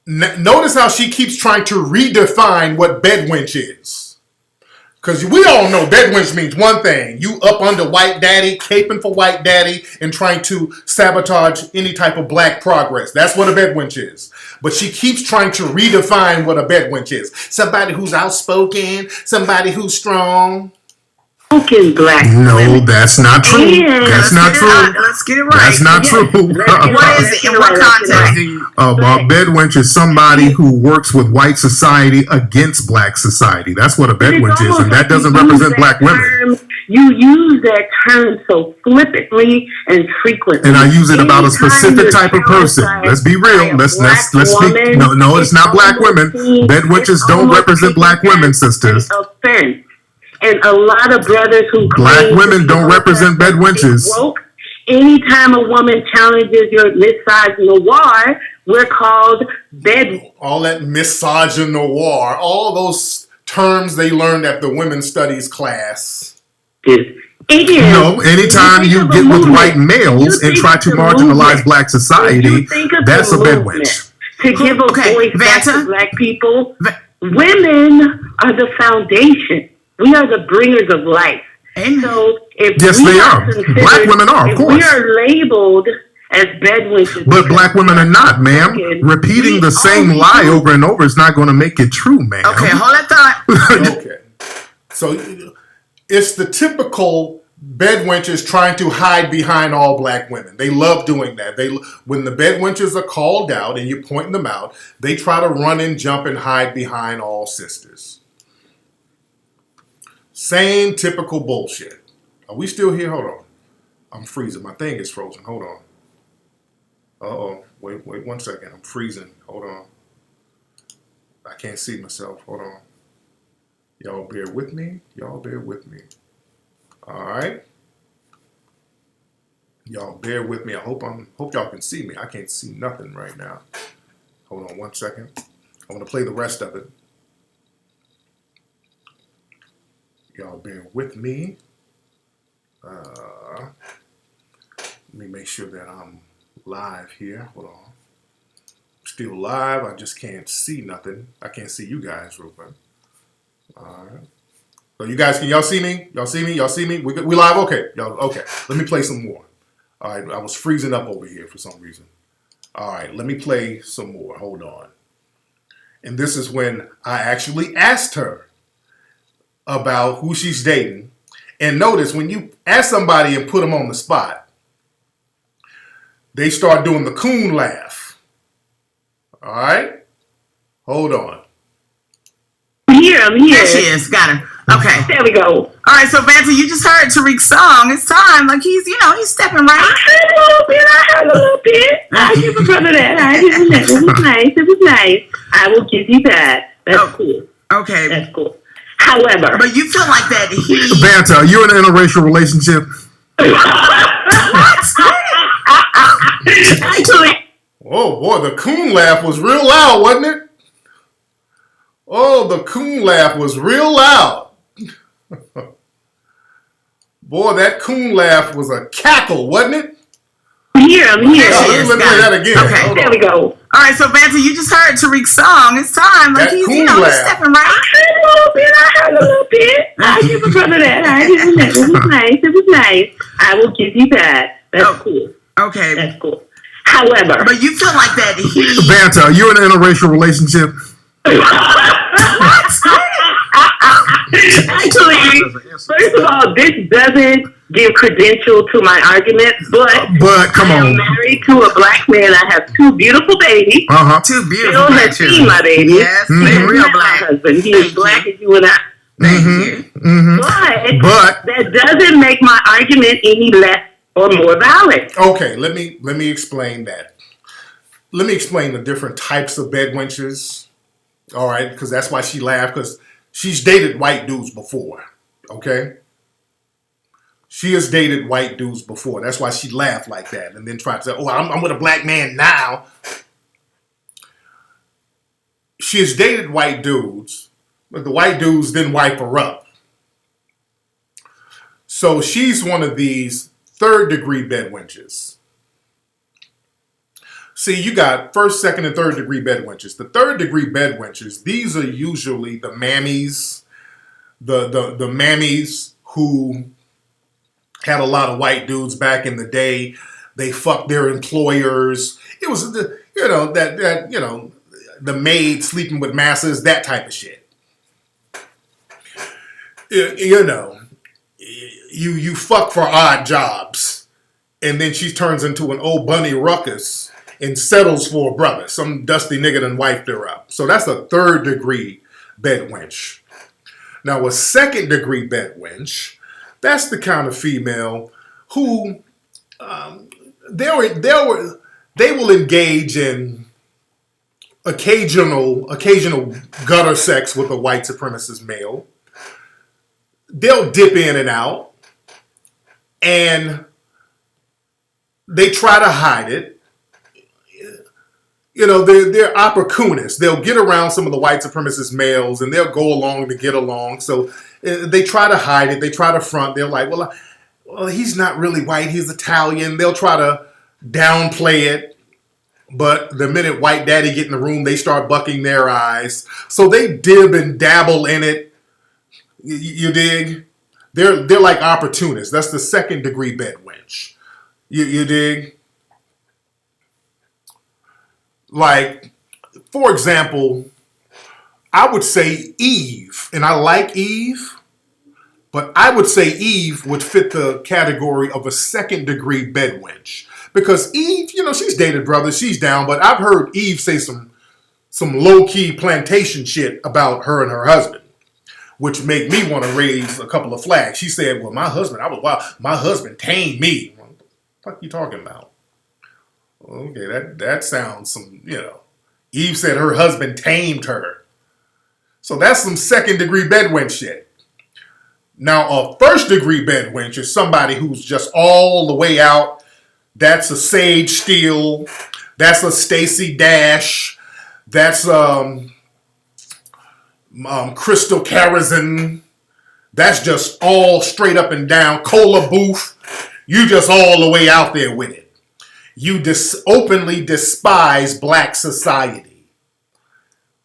Notice how she keeps trying to redefine what bed wench is. Because we all know bed wench means one thing. You up under white daddy, caping for white daddy, and trying to sabotage any type of black progress. That's what a bed wench is. But she keeps trying to redefine what a bed wench is. Somebody who's outspoken, somebody who's strong. Black women. That's not true. That's not true. Let's get it right. That's not true. What is it? In what context do you? A bed wench is somebody who works with white society against black society. That's what a bed wench is, and that doesn't represent black women. You use that term so flippantly and frequently. And I use it about a specific type of person. Let's be real. Let's speak. No, it's not black women. Bed wenches don't represent black women, sisters. Offense. And a lot of brothers who black women don't represent bed wenches. Anytime a woman challenges your misogynoir, we're called bed. All that misogynoir, all those terms they learned at the women's studies class. No, anytime you get with white males and try to marginalize black society, that's a bed wench. To give a voice back to black people, women are the foundation. We are the bringers of life. So if yes, they are. Black women are, of course. We are labeled as bed wenches. But black women are not, ma'am. Repeating the same lie over and over is not going to make it true, ma'am. Okay, hold that thought. Okay. So it's the typical bed wenches trying to hide behind all black women. They love doing that. When the bed wenches are called out and you're pointing them out, they try to run and jump and hide behind all sisters. Same typical bullshit. Are we still here? Hold on. I'm freezing. My thing is frozen. Hold on. Uh-oh. Wait 1 second. I'm freezing. Hold on. I can't see myself. Hold on. Y'all bear with me. All right. Y'all bear with me. I hope y'all can see me. I can't see nothing right now. Hold on 1 second. I'm going to play the rest of it. Y'all bear with me. Let me make sure that I'm live here. Hold on. Still live. I just can't see nothing. I can't see you guys real quick. All right. So you guys, can y'all see me? Y'all see me? We live? Okay. Y'all, okay. Let me play some more. All right. I was freezing up over here for some reason. All right. Let me play some more. Hold on. And this is when I actually asked her about who she's dating. And notice when you ask somebody and put them on the spot, they start doing the coon laugh. All right? Hold on. I'm here. There she is. Got her. Okay. There we go. All right, so Vanta, you just heard Tariq's song. It's time. Like he's stepping right. I heard a little bit. I give a brother that. It was nice. I will give you that. That's cool. Okay. That's cool. However. But you feel like that he... Vanta, are you in an interracial relationship? Actually. Oh, boy, the coon laugh was real loud, wasn't it? Oh, the coon laugh was real loud. Boy, that coon laugh was a cackle, wasn't it? I'm here. Let me play that again. Okay, there we go. All right, so Vanta, you just heard Tariq's song. It's time. Like he's stepping right. I heard a little bit. I give a brother that. It was nice. I will give you that. That's cool. Okay. That's cool. However. But you feel like that he... Vanta, are you in an interracial relationship? Actually, first of all, this doesn't give credential to my argument, but come on. I'm married to a black man. I have two beautiful babies. Two beautiful Bill has seen my baby. Yes, real black. My husband. He is black as you and I. Thank you. But that doesn't make my argument any less or more valid. Okay, let me explain that. Let me explain the different types of bed wenches. All right, because that's why she laughed, because she's dated white dudes before. Okay? She has dated white dudes before. That's why she laughed like that and then tried to say, oh, I'm with a black man now. She has dated white dudes, but the white dudes didn't wipe her up. So she's one of these third-degree bed wenches. See, you got first, second, and third-degree bed wenches. The third-degree bed wenches, these are usually the mammies, the mammies who had a lot of white dudes back in the day. They fucked their employers. It was the maid sleeping with masses, that type of shit. You fuck for odd jobs, and then she turns into an old bunny ruckus and settles for a brother. Some dusty nigga done wiped her up. So that's a third-degree bed wench. Now, a second-degree bed wench, that's the kind of female who they will engage in occasional gutter sex with a white supremacist male. They'll dip in and out, and they try to hide it. They're opportunists. They'll get around some of the white supremacist males, and they'll go along to get along. So they try to hide it. They try to front. They're like, well, he's not really white. He's Italian. They'll try to downplay it. But the minute white daddy get in the room, they start bucking their eyes. So they dib and dabble in it. You dig? They're like opportunists. That's the second-degree bed wench. You dig? Like, for example, I would say Eve, and I like Eve, but I would say Eve would fit the category of a second-degree bed wench. Because Eve, she's dated brothers, she's down, but I've heard Eve say some low-key plantation shit about her and her husband, which make me want to raise a couple of flags. She said, well, my husband tamed me. What the fuck you talking about? Okay, that sounds Eve said her husband tamed her. So that's some second-degree bed wench shit. Now, a first-degree bed wench is somebody who's just all the way out. That's a Sage Steele. That's a Stacey Dash. That's Crystal Karazin. That's just all straight up and down. Cola Booth. You just all the way out there with it. You openly despise black society.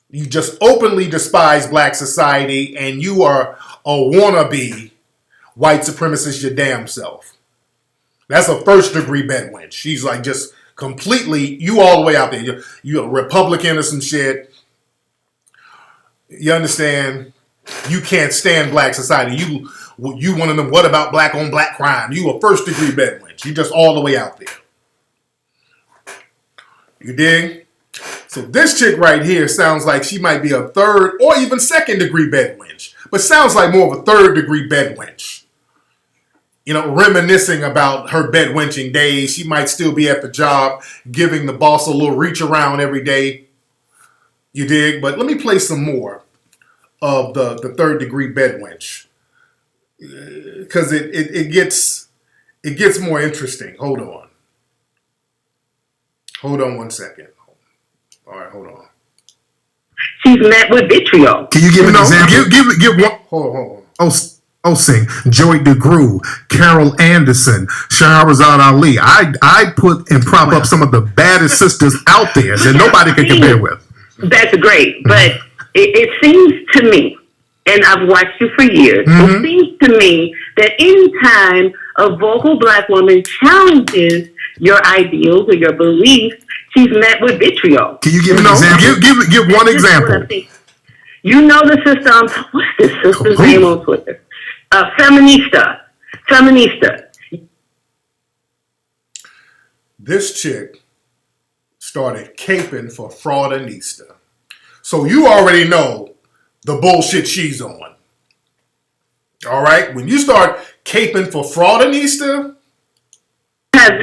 You just openly despise black society, and you are a wannabe white supremacist your damn self. That's a first-degree bed wench. She's like just completely, you all the way out there. You're a Republican or some shit. You understand? You can't stand black society. You one of them. What about black on black crime? You a first degree bedwench. You just all the way out there. You dig? So this chick right here sounds like she might be a third or even second degree bedwench, but sounds like more of a third degree bedwench. You know, reminiscing about her bedwenching days. She might still be at the job, giving the boss a little reach around every day. You dig? But let me play some more of the third degree bedwench, because it gets more interesting. Hold on one second. All right, hold on. She's met with vitriol. Can you give an example? Give one. Hold on. Osing, Joy DeGruy, Carol Anderson, Shahrazad Ali. I put and prop up some of the baddest sisters out there that nobody can compare with. That's great, but it seems to me, and I've watched you for years, it seems to me that any time a vocal black woman challenges your ideals or your beliefs, she's met with vitriol. Can you give an example? Give one example. You know the sister, what's this sister's name on Twitter? Feminista. This chick started caping for Fraudinista. So you already know the bullshit she's on. All right? When you start caping for Fraudinista,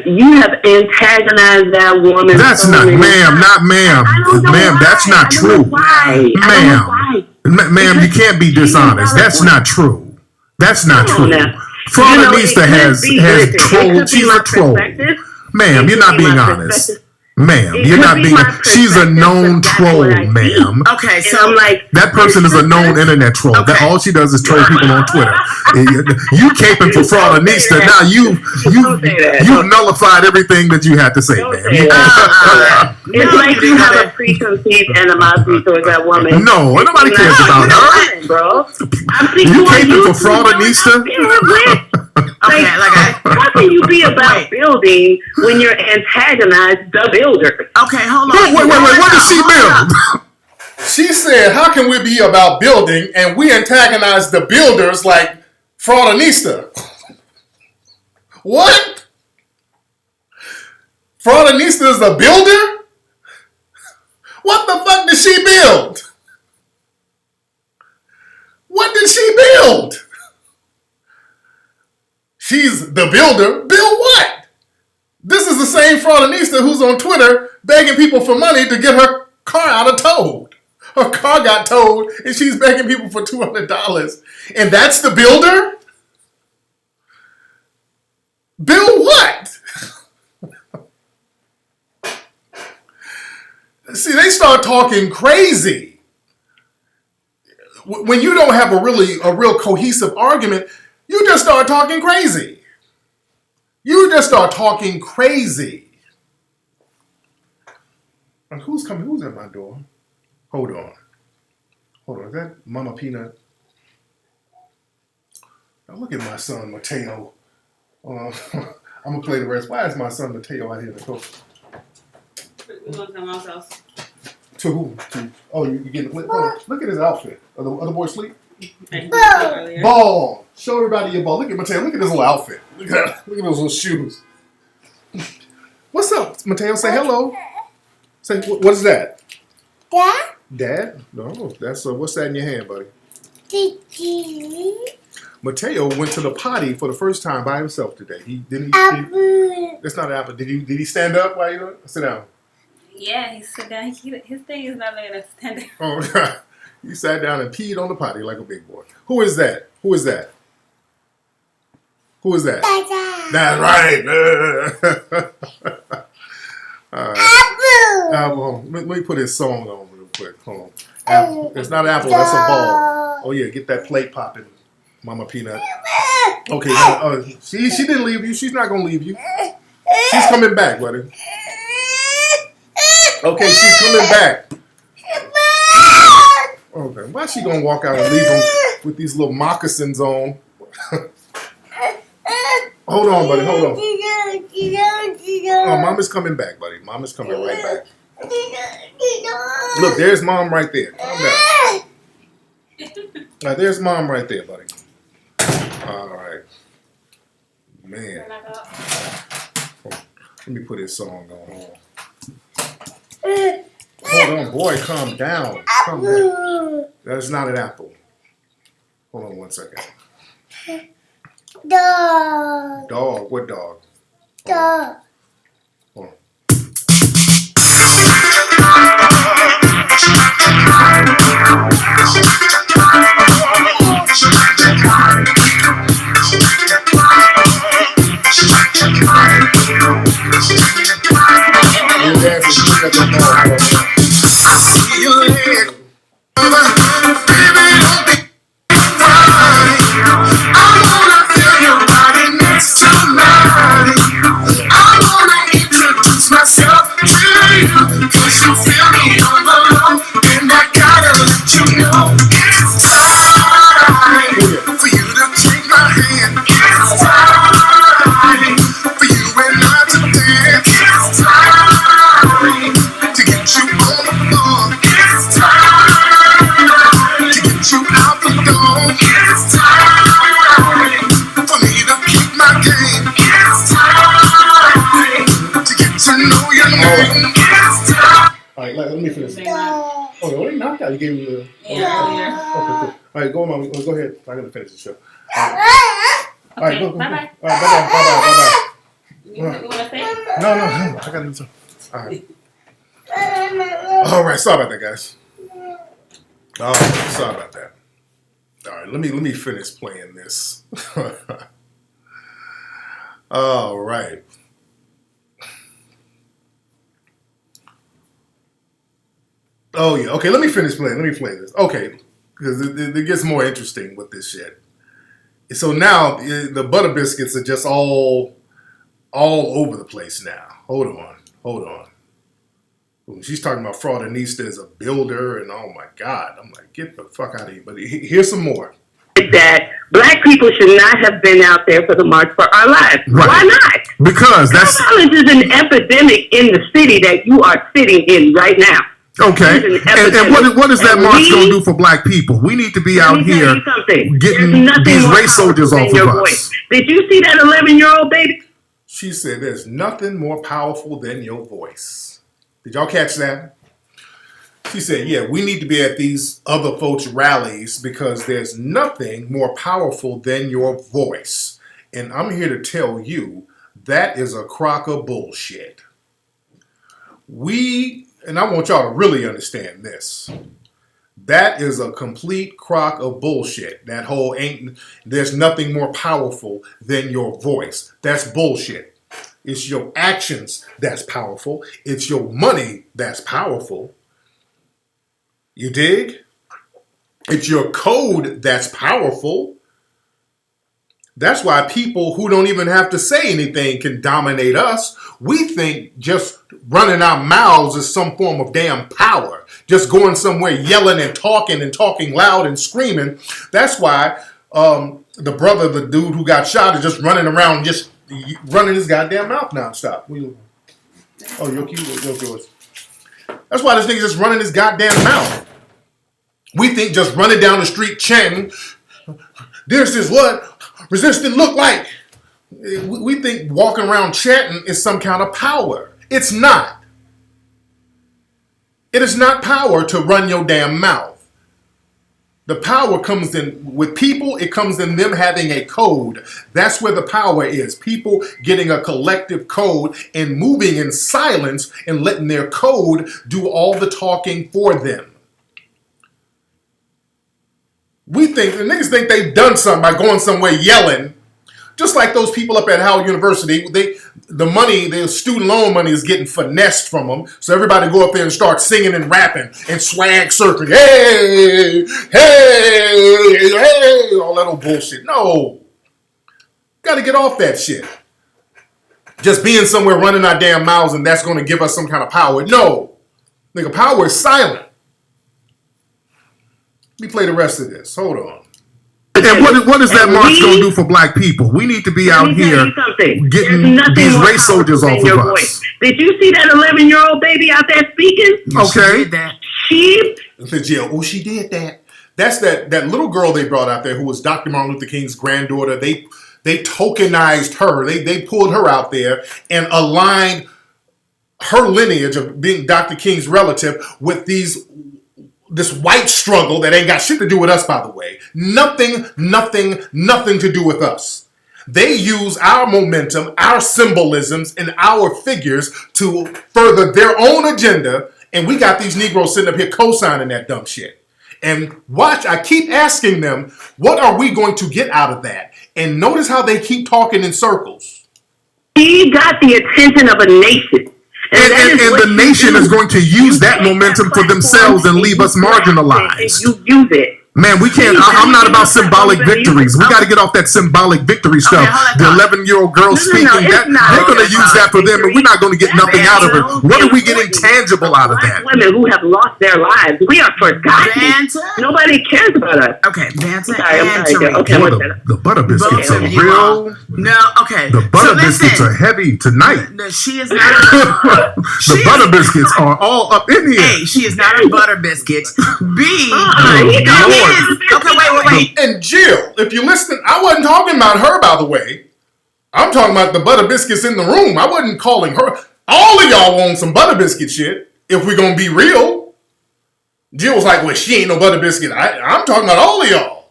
you have antagonized that woman. That's not, ma'am, ma'am, that's not true. Ma'am, you can't be dishonest. That's not true. That's not true. Fraudinista has trolled. She's a troll. Ma'am, you're not being honest. Ma'am, you're not being. She's a known troll, ma'am. Okay, so I'm like, that person is a known internet troll. Okay. That all she does is troll people on Twitter. You caping for Fraudinista. Now you nullified everything that you had to say, man. It's like you have a preconceived animosity towards that woman. No, nobody cares about her, bro. You caping for Fraudinista? How can you be about building when you're antagonized the builder? Okay, hold on. Wait. What did she build? She said, how can we be about building and we antagonize the builders like Fraudinista? What? Fraudinista is the builder? What the fuck did she build? What did she build? She's the builder. Build what? This is the same Fraudinista who's on Twitter begging people for money to get her car out of towed. Her car got towed and she's begging people for $200. And that's the builder? Build what? See, they start talking crazy. When you don't have a real cohesive argument, you just start talking crazy. Who's coming? Who's at my door? Hold on. Is that Mama Peanut? Now look at my son, Mateo. I'm going to play the rest. Why is my son, Mateo, out here in the coast? We're going to my mom's house. To who? You getting the play? Oh, look at his outfit. Are the other boys asleep? Ball. Show everybody your ball. Look at Mateo. Look at his little outfit. Look at those little shoes. What's up, Mateo? Say hello. Say, what is that? Dad? No, that's what's that in your hand, buddy? Mateo went to the potty for the first time by himself today. That's not an apple. Did he stand up while you doing it? Sit down. Yeah, he sat down. His thing is not letting us stand up. Oh, God. He sat down and peed on the potty like a big boy. Who is that? That's right. Apple. Let me put his song on real quick. Hold on. Apple. It's not apple. That's a ball. Oh, yeah. Get that plate popping, Mama Peanut. Okay. She didn't leave you. She's not going to leave you. She's coming back, buddy. Okay, she's coming back. Okay, why is she gonna walk out and leave him with these little moccasins on? Hold on, buddy. Hold on. Oh, Mama's coming back, buddy. Mama's coming right back. Look, there's Mom right there. Calm down. All right, there's mom right there, buddy. All right. Man. Let me put this song on. Hold on, boy, calm down. Calm down. That's not an apple. Hold on 1 second. Dog. Dog, what dog? Dog. Hold on. Myself to you, 'cause you feel me all alone, and I gotta let you know it's time for you to take my hand. It's time for you and I to dance. It's time to get you on the floor. It's time to get you out the door. It's time for me to keep my game. It's time to get to know your name. All right, let me finish. Dog. Oh, no, they knocked out. You gave me the. Yeah, earlier. Okay, cool. All right, go on, Mom. Go ahead. I'm gonna finish the show. All right, go. Bye-bye. All right, bye. You want to say? No, I gotta do something. All right. All right, sorry about that, guys. All right, sorry about that. All right, let me finish playing this. All right. Oh yeah. Okay, let me finish playing. Let me play this. Okay, because it gets more interesting with this shit. So now the butter biscuits are just all over the place now. Hold on. Ooh, she's talking about Fraudinista as a builder, and oh my God, I'm like, get the fuck out of here. But here's some more. That black people should not have been out there for the March for Our Lives. Right. Why not? Because that's Violence is an epidemic in the city that you are sitting in right now. okay. It's an And epidemic. what is that And march going to we- do for black people? We need to be Let out me tell here you something. getting There's nothing these more race soldiers powerful off than of your us. voice. Did you see that 11-year-old baby? She said, "There's nothing more powerful than your voice." Did y'all catch that? She said, "Yeah, we need to be at these other folks' rallies because there's nothing more powerful than your voice." And I'm here to tell you that is a crock of bullshit. And I want y'all to really understand this. That is a complete crock of bullshit. That whole there's nothing more powerful than your voice. That's bullshit. It's your actions that's powerful. It's your money that's powerful. You dig? It's your code that's powerful. That's why people who don't even have to say anything can dominate us. We think just running our mouths is some form of damn power. Just going somewhere yelling and talking loud and screaming. That's why the dude who got shot, is just running around, just running his goddamn mouth nonstop. Yours. That's why this nigga just running his goddamn mouth. We think just running down the street chanting, "This is what resistance look like." We think walking around chanting is some kind of power. It's not. It is not power to run your damn mouth. The power comes in with people. It comes in them having a code. That's where the power is. People getting a collective code and moving in silence and letting their code do all the talking for them. The niggas think they've done something by going somewhere yelling. Just like those people up at Howard University, the student loan money is getting finessed from them. So everybody go up there and start singing and rapping and swag surfing. Hey, all that old bullshit. No. Got to get off that shit. Just being somewhere running our damn mouths and that's going to give us some kind of power. No. Nigga, power is silent. Let me play the rest of this. Hold on. And what is that march going to do for black people? We need to be out here getting these race soldiers off of us. Did you see that 11-year-old baby out there speaking? Okay. Did that. She Said, yeah, she did that. That's that little girl they brought out there who was Dr. Martin Luther King's granddaughter. They tokenized her. They pulled her out there and aligned her lineage of being Dr. King's relative with this white struggle that ain't got shit to do with us, by the way. Nothing to do with us. They use our momentum, our symbolisms, and our figures to further their own agenda, and we got these Negroes sitting up here co-signing that dumb shit. And watch, I keep asking them, what are we going to get out of that? And notice how they keep talking in circles. He got the attention of a nation. And the nation is going to use that momentum for themselves and leave us marginalized. You use it. Man, we can't. I'm not about symbolic victories. We got to get off that symbolic victory stuff. The 11-year-old girl speaking, they're going to use that for them, and we're not going to get nothing out of it. What are we getting tangible out of that? Women who have lost their lives, we are forgotten. Nobody cares about us. Okay, Banter I'm and sorry. Tariq. Okay, The butter biscuits are Okay, real. No, okay. The butter biscuits are heavy tonight. She is not. The butter biscuits are all up in here. A, she is not a butter biscuit. B, okay, wait. And Jill, if you listen, I wasn't talking about her, by the way. I'm talking about the butter biscuits in the room. I wasn't calling her. All of y'all want some butter biscuit shit, if we're going to be real. Jill was like, well, she ain't no butter biscuit. I'm talking about all of y'all.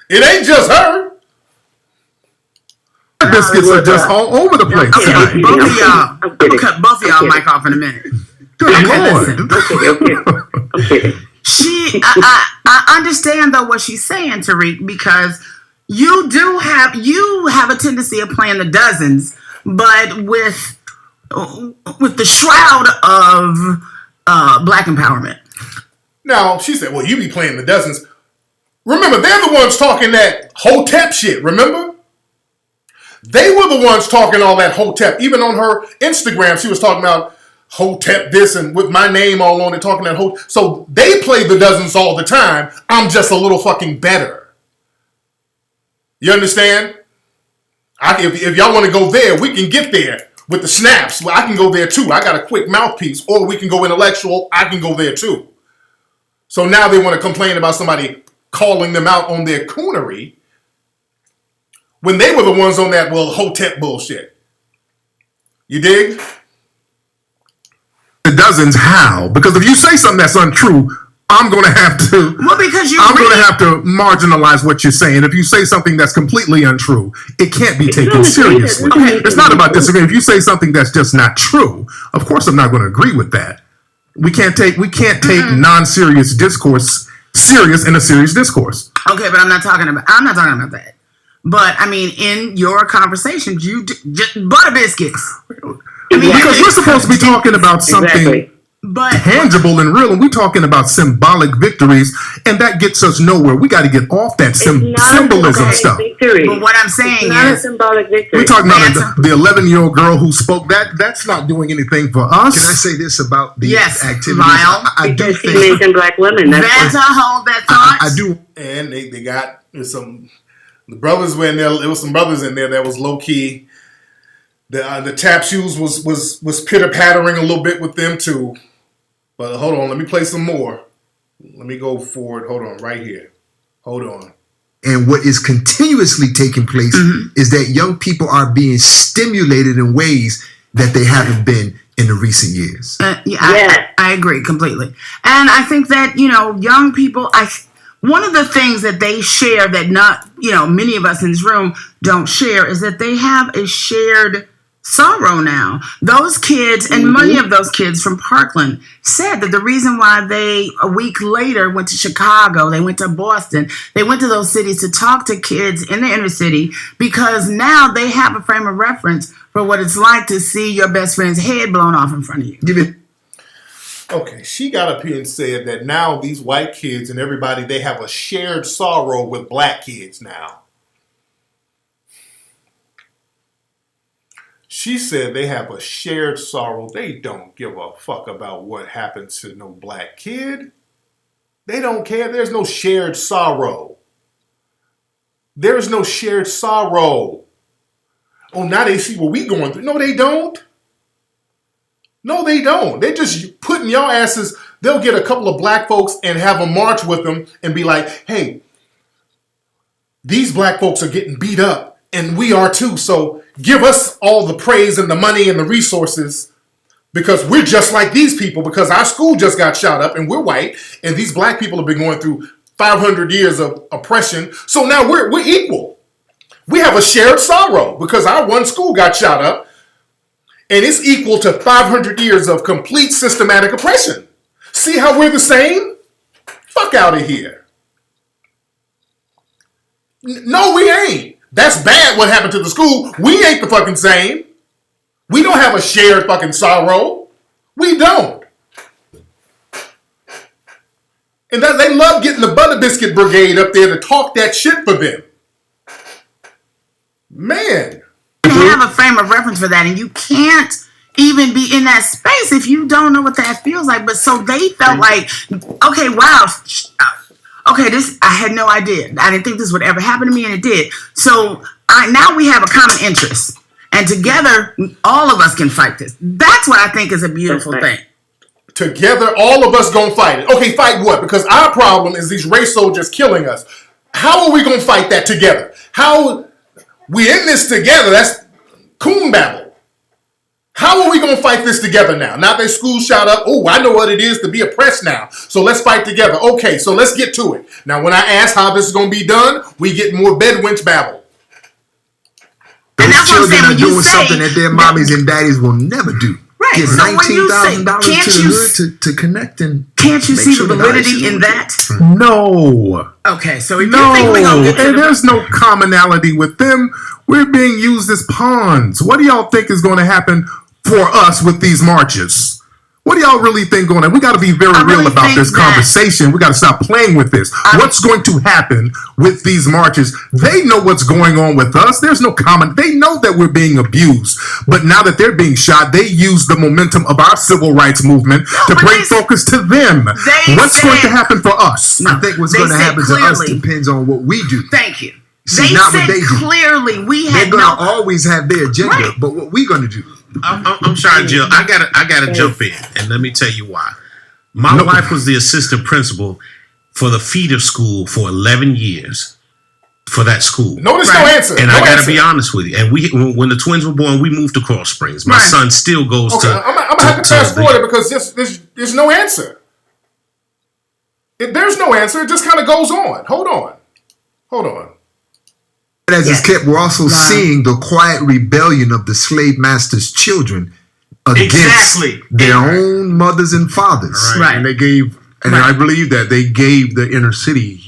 It ain't just her. Butter biscuits are just all over the place tonight. Both of y'all. I'm going to cut both of y'all mic off in a minute. Good Lord. I'm kidding. I understand though what she's saying, Tariq, because you have a tendency of playing the dozens, but with the shroud of black empowerment. Now, she said, well, you be playing the dozens. Remember, they're the ones talking that Hotep shit, remember? They were the ones talking all that Hotep. Even on her Instagram, she was talking about Hotep this and with my name all on it, talking that Hotep. So they play the dozens all the time. I'm just a little fucking better. You understand? If y'all want to go there, we can get there with the snaps. Well, I can go there too. I got a quick mouthpiece. Or we can go intellectual. I can go there too. So now they want to complain about somebody calling them out on their coonery when they were the ones on that, well, Hotep bullshit. You dig? The dozens, how? Because if you say something that's untrue, I'm going to have to. Well, because I'm going to have to marginalize what you're saying. If you say something that's completely untrue, it can't be taken seriously. It's not about disagreeing. If you say something that's just not true, of course I'm not going to agree with that. We can't take non-serious discourse serious in a serious discourse. Okay, but I'm not talking about that. But I mean, in your conversations, you just butter biscuits. Because we're supposed to be talking about something tangible and real, and we're talking about symbolic victories, and that gets us nowhere. We got to get off that symbolism stuff. But what I'm saying not a symbolic victory. We're talking about the 11-year-old girl who spoke. That's not doing anything for us. Can I say this about the activities? Lyle, I do She mentioned black women. That's hold that thought. I do. And they got some. The brothers were in there. There was some brothers in there that was low key. The tap shoes was pitter pattering a little bit with them too. But hold on, let me play some more. Let me go forward. Hold on, right here. Hold on. And what is continuously taking place is that young people are being stimulated in ways that they haven't been in the recent years. I agree completely. And I think that, young people, one of the things that they share that many of us in this room don't share is that they have a shared sorrow now. Those kids, and many of those kids from Parkland, said that the reason why they, a week later, went to Chicago, they went to Boston, they went to those cities to talk to kids in the inner city, because now they have a frame of reference for what it's like to see your best friend's head blown off in front of you. Okay, she got up here and said that now these white kids and everybody, they have a shared sorrow with black kids now. She said they have a shared sorrow. They don't give a fuck about what happened to no black kid. They don't care. There's no shared sorrow. There's no shared sorrow. Oh, now they see what we going through. No, they don't. No, they don't. They're just putting your asses They'll get a couple of black folks and have them march with them and be like, hey, these black folks are getting beat up and we are too. So give us all the praise and the money and the resources because we're just like these people because our school just got shot up and we're white and these black people have been going through 500 years of oppression. So now we're equal. We have a shared sorrow because our one school got shot up and it's equal to 500 years of complete systematic oppression. See how we're the same? Fuck out of here. No, we ain't. That's bad what happened to the school. We ain't the fucking same. We don't have a shared fucking sorrow. We don't. And that they love getting the Butter Biscuit Brigade up there to talk that shit for them. Man. You have a frame of reference for that, and you can't even be in that space if you don't know what that feels like. But so they felt like, okay, wow, okay, this, I had no idea. I didn't think this would ever happen to me, and it did. So now we have a common interest, and together, all of us can fight this. That's what I think is a beautiful thing. Together, all of us gonna fight it. Okay, fight what? Because our problem is these race soldiers killing us. How are we gonna fight that together? How we in this together? That's coon babble. How are we gonna fight this together now? Now that school shot up, oh, I know what it is to be oppressed now. So let's fight together. Okay, so let's get to it. Now, when I ask how this is gonna be done, we get more bedwench babble. And that's what I'm saying when you doing say something that their mommies and daddies will never do. Right. Give So when you say, $19,000 can't to the you hood to connect and can't you make see sure the the guys validity in should- that? No. Okay, so if you No, think we're gonna get to and the there's no commonality with them. We're being used as pawns. What do y'all think is going to happen for us with these marches? What do y'all really think going on? We got to be very I really real about think this that- conversation. We got to stop playing with this. What's going to happen with these marches? They know what's going on with us. There's no common. They know that we're being abused. But now that they're being shot, they use the momentum of our civil rights movement to but bring they- focus to them. they What's going to said- happen for us? I think what's They going to said happen to us clearly- depends on what we do. Thank you. See, They not what said they do. clearly we They're had going to no. always have their agenda, Right. but what we going to do? I'm sorry, Jill. I gotta jump in, and let me tell you why. My wife was the assistant principal for the feeder school for 11 years for that school. Notice no answer. And no I gotta answer. be honest with you. And when the twins were born, we moved to Coral Springs. My Right. son still goes Okay, to. I'm gonna have to fast forward it because there's no answer. There's no answer. It just kind of goes on. Hold on. As Yes. it's kept, we're also seeing the quiet rebellion of the slave master's children against Exactly. their own mothers and fathers. Right. And they gave, and I believe that they gave the inner city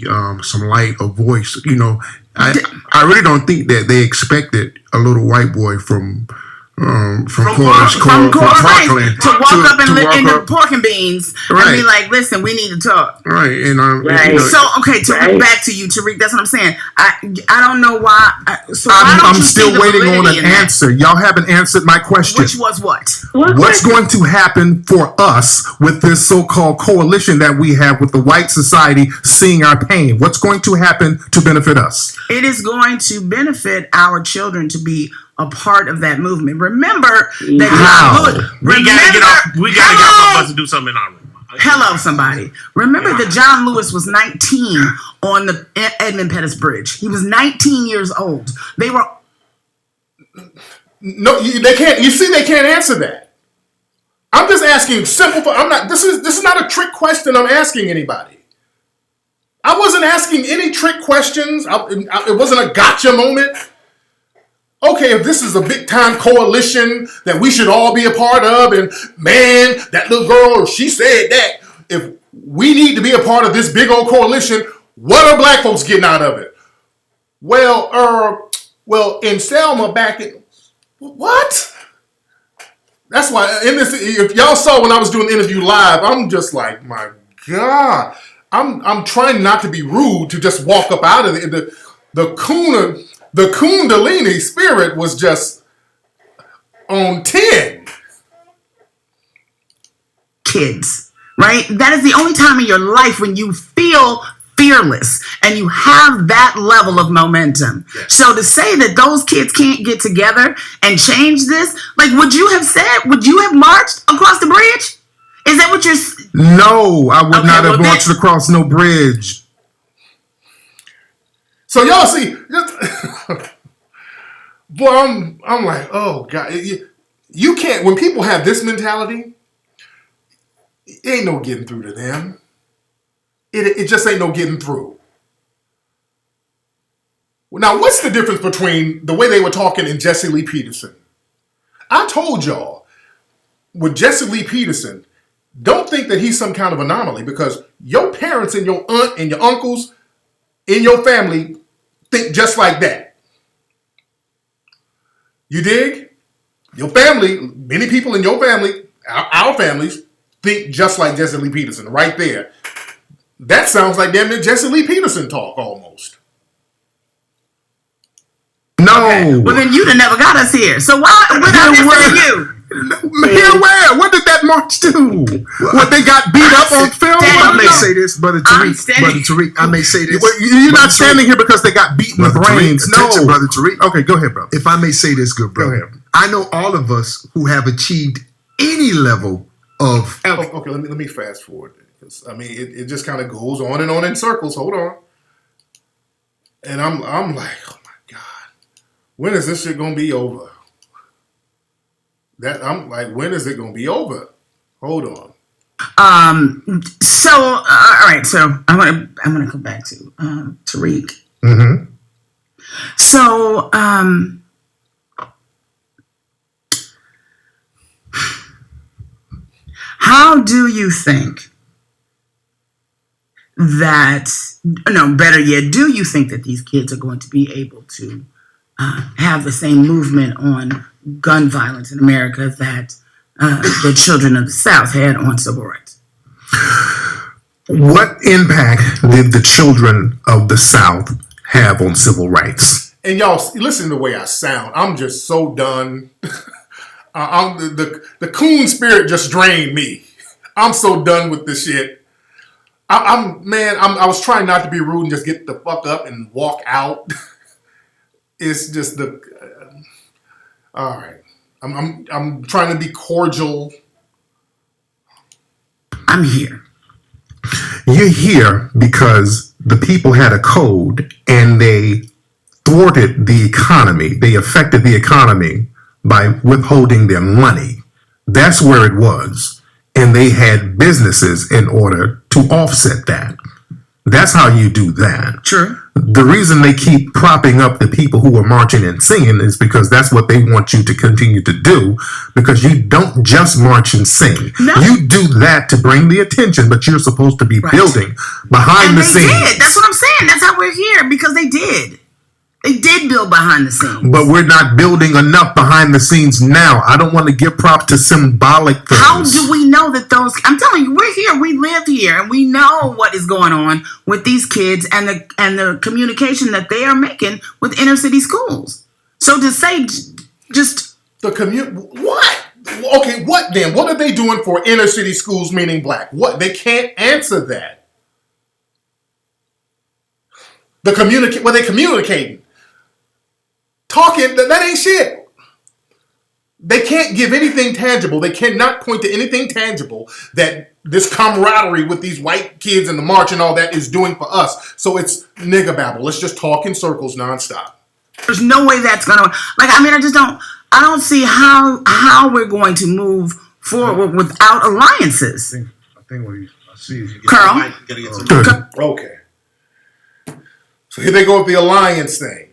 some light, a voice. You know, I really don't think that they expected a little white boy from Coral Springs Parkland to walk up and to live walk in the up. pork and beans and Right. be like, listen, we need to talk. Right, and Right. you know, So okay, Tariq, Right. back to you, Tariq. That's what I'm saying. I don't know why. Why I'm don't you still see the waiting on validity an in that? answer. Y'all haven't answered my question. Which was what? What's going to happen for us with this so-called coalition that we have with the white society seeing our pain? What's going to happen to benefit us? It is going to benefit our children to be a part of that movement. Remember that How? John Lewis. We gotta get off. We gotta get off the bus and do something in our room. Hello, somebody. Remember that John Lewis was 19 on the Edmund Pettus Bridge. He was 19 years old. They were. No, they can't. You see, they can't answer that. I'm just asking simple. I'm not. This is not a trick question. I'm asking anybody. I wasn't asking any trick questions. It wasn't a gotcha moment. Okay, if this is a big time coalition that we should all be a part of, and man, that little girl, she said that. If we need to be a part of this big old coalition, what are black folks getting out of it? Well, in Selma back in what? That's why in this, if y'all saw when I was doing the interview live, I'm just like, my God, I'm trying not to be rude to just walk up out of it. The Kundalini spirit was just on 10. Kids, right? That is the only time in your life when you feel fearless and you have that level of momentum. Yes. So to say that those kids can't get together and change this, like would you have marched across the bridge? Is that what you're? No, I would Okay, not well, have marched across no bridge. So y'all see, boy, I'm like, oh God, you can't. When people have this mentality, it ain't no getting through to them. It just ain't no getting through. Now, what's the difference between the way they were talking and Jesse Lee Peterson? I told y'all, with Jesse Lee Peterson, don't think that he's some kind of anomaly because your parents and your aunt and your uncles in your family think just like that. You dig? Your family, many people in your family, our families, think just like Jesse Lee Peterson right there. That sounds like damn near Jesse Lee Peterson talk almost. No. Okay. Well, then you'd have never got us here. So why would I listen to you? Here where? What did that march do? What, they got beat up on film? I may say this, Brother I'm Tariq. standing- Brother Tariq, I may say this. Well, you're Brother not standing here because they got beat in the Brother Tariq, brains. attention, No. Brother Tariq. Okay, go ahead, brother. If I may say this, good brother. Go ahead. I know all of us who have achieved any level of Okay, let me fast forward. Because, I mean, it just kind of goes on and on in circles. Hold on. And I'm like, oh my God, when is this shit gonna be over? I'm like, when is it gonna be over? Hold on. So all right. So I'm gonna go back to Tariq. Mm-hmm. So how do you think that? No, better yet, do you think that these kids are going to be able to have the same movement on gun violence in America that the children of the South had on civil rights? What impact did the children of the South have on civil rights? And y'all listen to the way I sound. I'm just so done. The coon spirit just drained me. I'm so done with this shit. I was trying not to be rude and just get the fuck up and walk out. It's just all right. I'm trying to be cordial. I'm here. You're here because the people had a code and they thwarted the economy. They affected the economy by withholding their money. That's where it was. And they had businesses in order to offset that. That's how you do that. True. The reason they keep propping up the people who are marching and singing is because that's what they want you to continue to do, because you don't just march and sing. No. You do that to bring the attention, but you're supposed to be building behind And the they scenes. did. That's what I'm saying. That's how we're here, because they did. They did build behind the scenes. But we're not building enough behind the scenes now. I don't want to give props to symbolic things. How do we know that those? I'm telling you, we're here. We live here, and we know what is going on with these kids and the communication that they are making with inner city schools. So to say just What? Okay, what then? What are they doing for inner city schools, meaning black? What? They can't answer that. What they communicating? Talking, that ain't shit. They can't give anything tangible. They cannot point to anything tangible that this camaraderie with these white kids and the march and all that is doing for us. So it's nigga babble. Let's just talk in circles nonstop. there's no way that's gonna I don't see how we're going to move forward without alliances. I think what I see is Carl? Okay. So here they go with the alliance thing.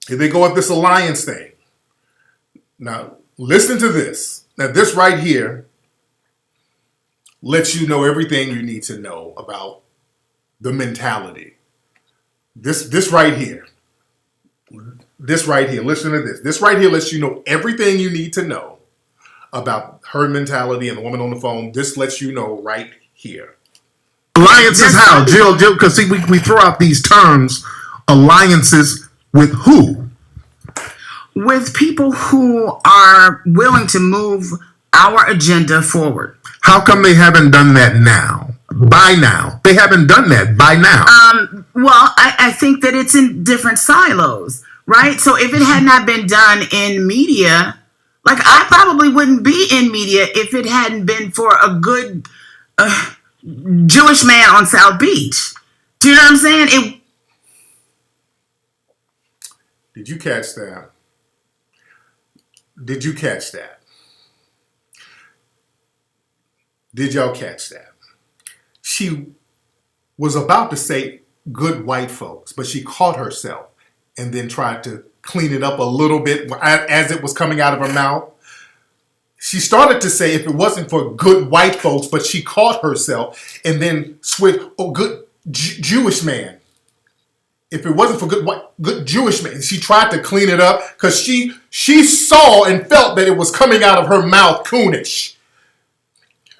Here they go with this alliance thing. Now, listen to this. Now, this right here lets you know everything you need to know about the mentality. This right here. This right here. Listen to this. This right here lets you know everything you need to know about her mentality and the woman on the phone. This lets you know right here. Alliances how? Jill, because see, we throw out these terms. Alliances with who? With people who are willing to move our agenda forward. How come they haven't done that now? By now. They haven't done that by now. Well, I think that it's in different silos, right? So if it had not been done in media, Like, I probably wouldn't be in media if it hadn't been for a good Jewish man on South Beach. Do you know what I'm saying? Did you catch that? Did you catch that? Did y'all catch that? She was about to say good white folks, but she caught herself and then tried to clean it up a little bit as it was coming out of her mouth. She started to say if it wasn't for good white folks, but she caught herself and then switched, oh, good Jewish man. If it wasn't for good Jewish man, she tried to clean it up because she saw and felt that it was coming out of her mouth coonish.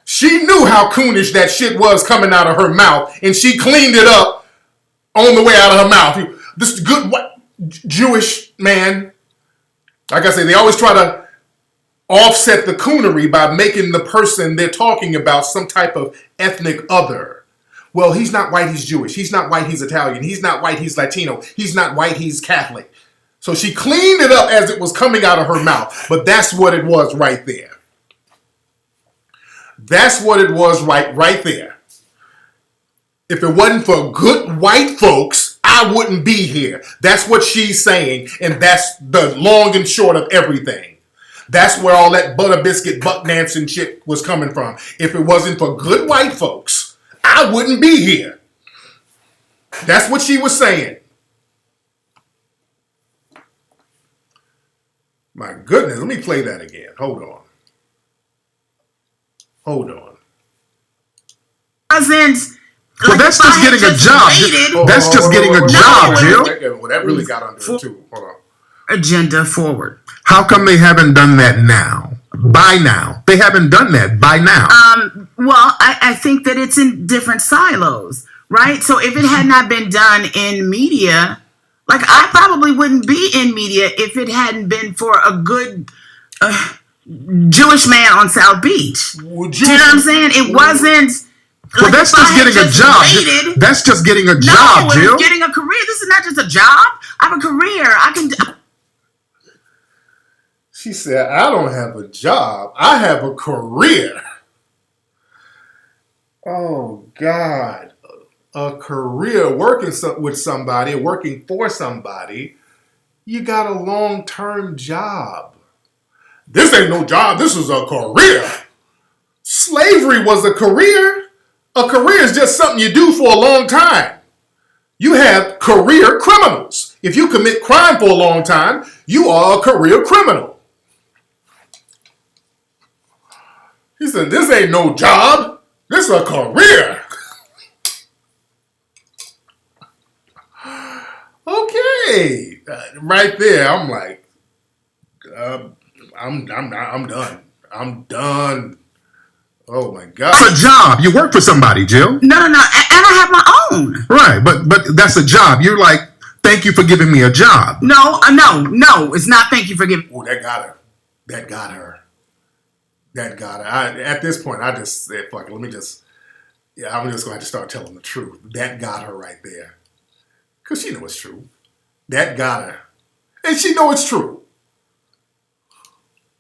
She knew how coonish that shit was coming out of her mouth, and she cleaned it up on the way out of her mouth. This good Jewish man, like I say, they always try to offset the coonery by making the person they're talking about some type of ethnic other. Well, he's not white, he's Jewish. He's not white, he's Italian. He's not white, he's Latino. He's not white, he's Catholic. So she cleaned it up as it was coming out of her mouth. But that's what it was right there. That's what it was right there. If it wasn't for good white folks, I wouldn't be here. That's what she's saying. And that's the long and short of everything. That's where all that butter biscuit buckdancing shit was coming from. If it wasn't for good white folks, I wouldn't be here. That's what she was saying. My goodness, let me play that again. Hold on. Wasn't. Well, Like, that's if I just had getting a just job. waited- That's just getting a job, Jill. Well, that really got under it too. Hold on. Agenda forward. How come they haven't done that now? By now. They haven't done that by now. Well, I think that it's in different silos, right? So if it had not been done in media, like, I probably wouldn't be in media if it hadn't been for a good Jewish man on South Beach. Do you know what I'm saying? It wasn't. Well, like, that's if I just had getting a just job. waited- That's just getting a No, job, Jill. it's getting a career. This is not just a job. I have a career. I can. She said, I don't have a job. I have a career. Oh, God. A career, working with somebody, working for somebody. You got a long-term job. This ain't no job. This is a career. Slavery was a career. A career is just something you do for a long time. You have career criminals. If you commit crime for a long time, you are a career criminal. He said, this ain't no job. This is a career. Okay. Right there, I'm like, I'm done. I'm done. Oh my God. It's a job. You work for somebody, Jill. No. And I have my own. Right, but that's a job. You're like, thank you for giving me a job. No. It's not. Thank you for giving. Oh, that got her. At this point, I just said, fuck it. I'm just going to have to start telling the truth. That got her right there. Because she knows it's true. That got her. And she knows it's true.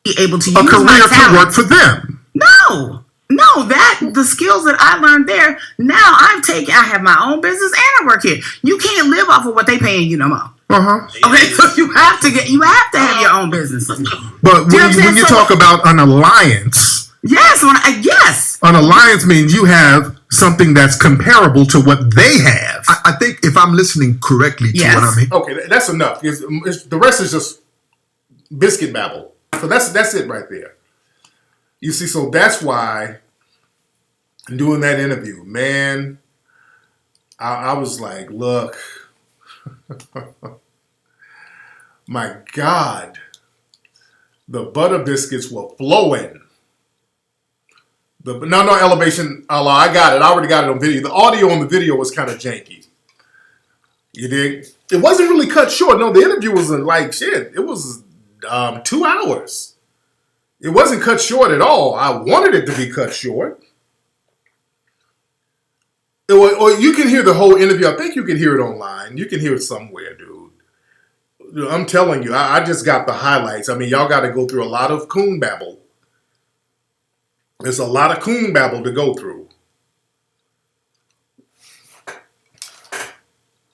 Be able to A use career my to talent. work for them. No, that the skills that I learned there. Now I have my own business and I work here. You can't live off of what they paying you no more. Okay, so you have to have your own business. But when you talk about an alliance, yes, yes, an alliance means you have something that's comparable to what they have. I think if I'm listening correctly to what I'm hearing. Okay, that's enough. The rest is just biscuit babble. So that's it right there. You see, so that's why doing that interview, man, I was like, look, my God, the butter biscuits were flowing. No elevation, Allah, I got it. I already got it on video. The audio on the video was kind of janky. You dig? It wasn't really cut short. No, the interview wasn't like shit. It was 2 hours. It wasn't cut short at all. I wanted it to be cut short. Or you can hear the whole interview. I think you can hear it online. You can hear it somewhere, dude. I'm telling you, I just got the highlights. I mean, y'all got to go through a lot of coon babble. There's a lot of coon babble to go through.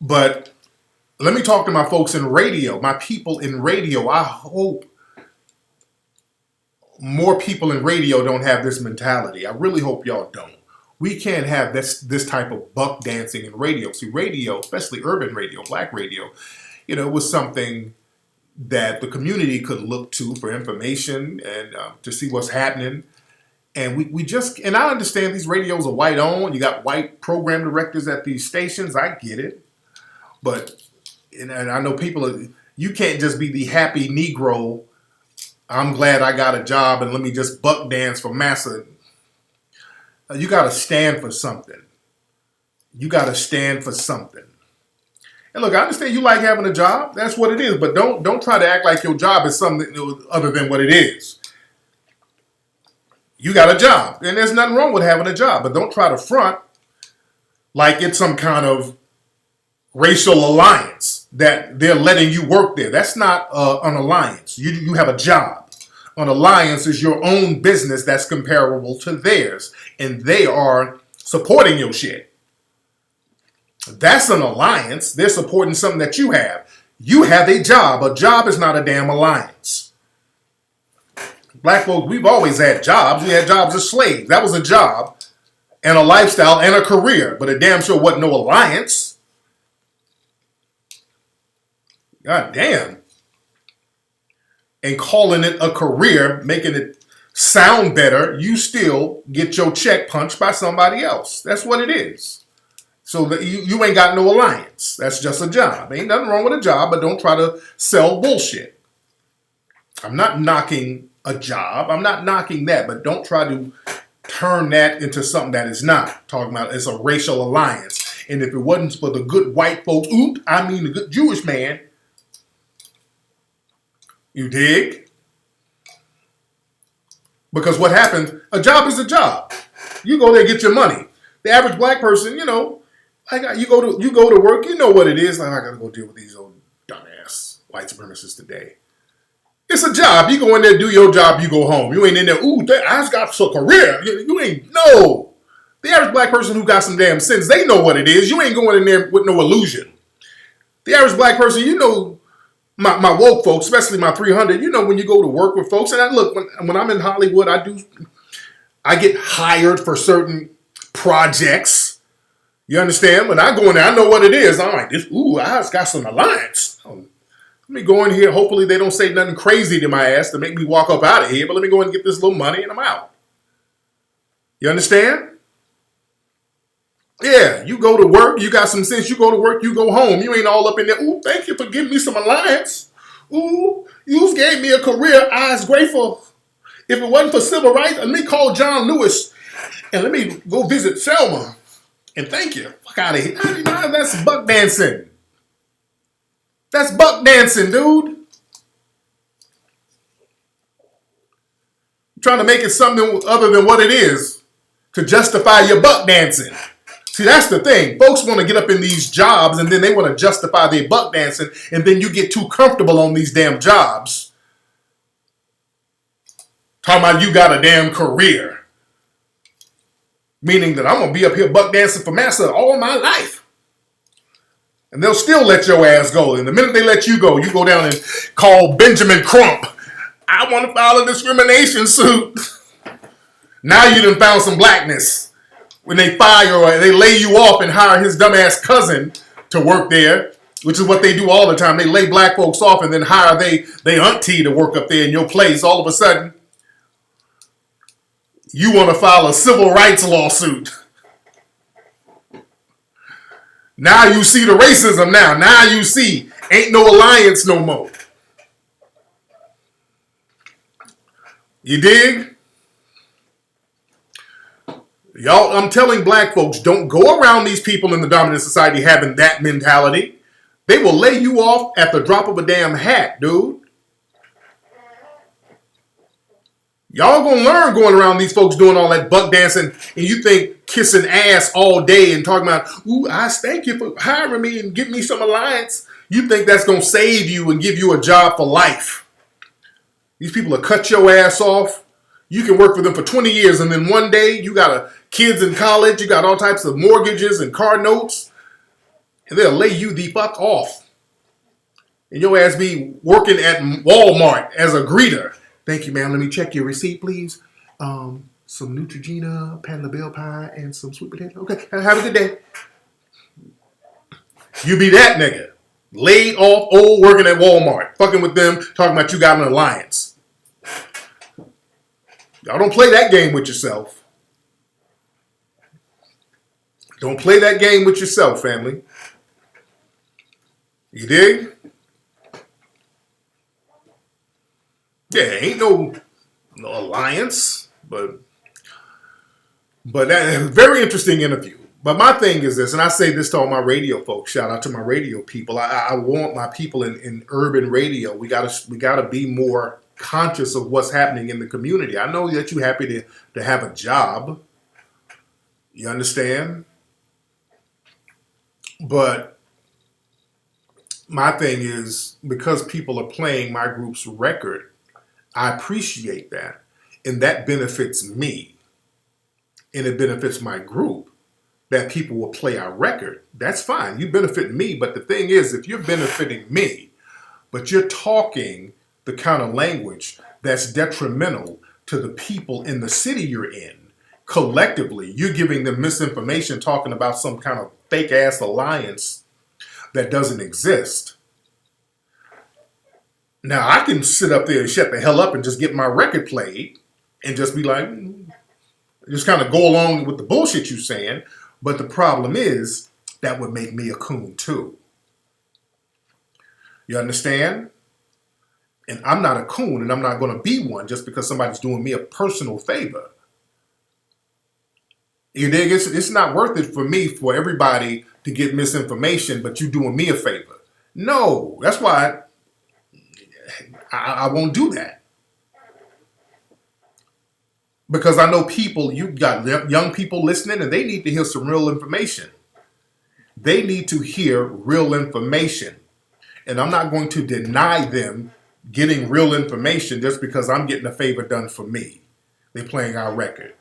But let me talk to my folks in radio, my people in radio. I hope more people in radio don't have this mentality. I really hope y'all don't. We can't have this type of buck dancing in radio. See, radio, especially urban radio, black radio, you know, was something that the community could look to for information and to see what's happening. And we just, and I understand these radios are white owned. You got white program directors at these stations. I get it. But, and I know people, you can't just be the happy Negro. I'm glad I got a job and let me just buck dance for massa. You got to stand for something. You got to stand for something. And look, I understand you like having a job. That's what it is. But don't try to act like your job is something other than what it is. You got a job. And there's nothing wrong with having a job. But don't try to front like it's some kind of racial alliance that they're letting you work there. That's not an alliance. You have a job. An alliance is your own business that's comparable to theirs. And they are supporting your shit. That's an alliance. They're supporting something that you have. You have a job. A job is not a damn alliance. Black folks, we've always had jobs. We had jobs as slaves. That was a job and a lifestyle and a career. But it damn sure wasn't no alliance. God damn. And calling it a career, making it sound better, you still get your check punched by somebody else. That's what it is. So that you ain't got no alliance. That's just a job. Ain't nothing wrong with a job, but don't try to sell bullshit. I'm not knocking a job. I'm not knocking that, but don't try to turn that into something that is not. Talking about it's a racial alliance. And if it wasn't for the good white folks, the good Jewish man, you dig? Because what happens, a job is a job. You go there, get your money. The average black person, you know, you go to work, you know what it is. Like, I gotta go deal with these old dumbass white supremacists today. It's a job. You go in there, do your job, you go home. You ain't in there, I just got a career. You ain't, no. The average black person who got some damn sense, they know what it is. You ain't going in there with no illusion. The average black person, you know, my woke folks, especially my 300, you know, when you go to work with folks, and look, when I'm in Hollywood, I get hired for certain projects. You understand? When I go in there, I know what it is. I'm like, I just got some alliance. Let me go in here. Hopefully they don't say nothing crazy to my ass to make me walk up out of here, but let me go and get this little money and I'm out. You understand? Yeah, you go to work, you got some sense, you go to work, you go home. You ain't all up in there, thank you for giving me some alliance. You gave me a career, I was grateful. If it wasn't for civil rights, let me call John Lewis and let me go visit Selma. And thank you. Fuck out of here. That's buck dancing. That's buck dancing, dude. You're trying to make it something other than what it is to justify your buck dancing. See, that's the thing. Folks want to get up in these jobs and then they want to justify their buck dancing, and then you get too comfortable on these damn jobs. Talking about you got a damn career. Meaning that I'm going to be up here buck dancing for massa all my life. And they'll still let your ass go. And the minute they let you go down and call Benjamin Crump. I want to file a discrimination suit. Now you done found some blackness. When they fire or they lay you off and hire his dumbass cousin to work there, which is what they do all the time. They lay black folks off and then hire they auntie to work up there in your place. All of a sudden, you want to file a civil rights lawsuit. Now you see the racism now. Now you see ain't no alliance no more. You dig? Y'all, I'm telling black folks, don't go around these people in the dominant society having that mentality. They will lay you off at the drop of a damn hat, dude. Y'all gonna learn going around these folks doing all that buck dancing, and you think kissing ass all day and talking about, I thank you for hiring me and give me some alliance. You think that's going to save you and give you a job for life. These people will cut your ass off. You can work for them for 20 years, and then one day you got kids in college, you got all types of mortgages and car notes, and they'll lay you the fuck off. And your ass be working at Walmart as a greeter. Thank you, ma'am. Let me check your receipt, please. Some Neutrogena, pan labelle pie, and some sweet potato. Okay, have a good day. You be that nigga. Laid off, old, working at Walmart. Fucking with them, talking about you got an alliance. Y'all don't play that game with yourself. Don't play that game with yourself, family. You dig? Yeah, ain't no alliance, but that is a very interesting interview. But my thing is this, and I say this to all my radio folks. Shout out to my radio people. I want my people in urban radio. We gotta be more conscious of what's happening in the community. I know that you're happy to have a job. You understand? But my thing is, because people are playing my group's record, I appreciate that. And that benefits me. And it benefits my group that people will play our record. That's fine. You benefit me. But the thing is, if you're benefiting me, but you're talking the kind of language that's detrimental to the people in the city you're in, collectively, you're giving them misinformation, talking about some kind of fake ass alliance that doesn't exist. Now, I can sit up there and shut the hell up and just get my record played and just be like, just kind of go along with the bullshit you're saying. But the problem is, that would make me a coon too. You understand? And I'm not a coon, and I'm not going to be one just because somebody's doing me a personal favor. You dig? It's not worth it for me, for everybody to get misinformation, but you doing me a favor. No, that's why I won't do that. Because I know people, you got young people listening, and they need to hear some real information. They need to hear real information. And I'm not going to deny them getting real information just because I'm getting a favor done for me. They're playing our record.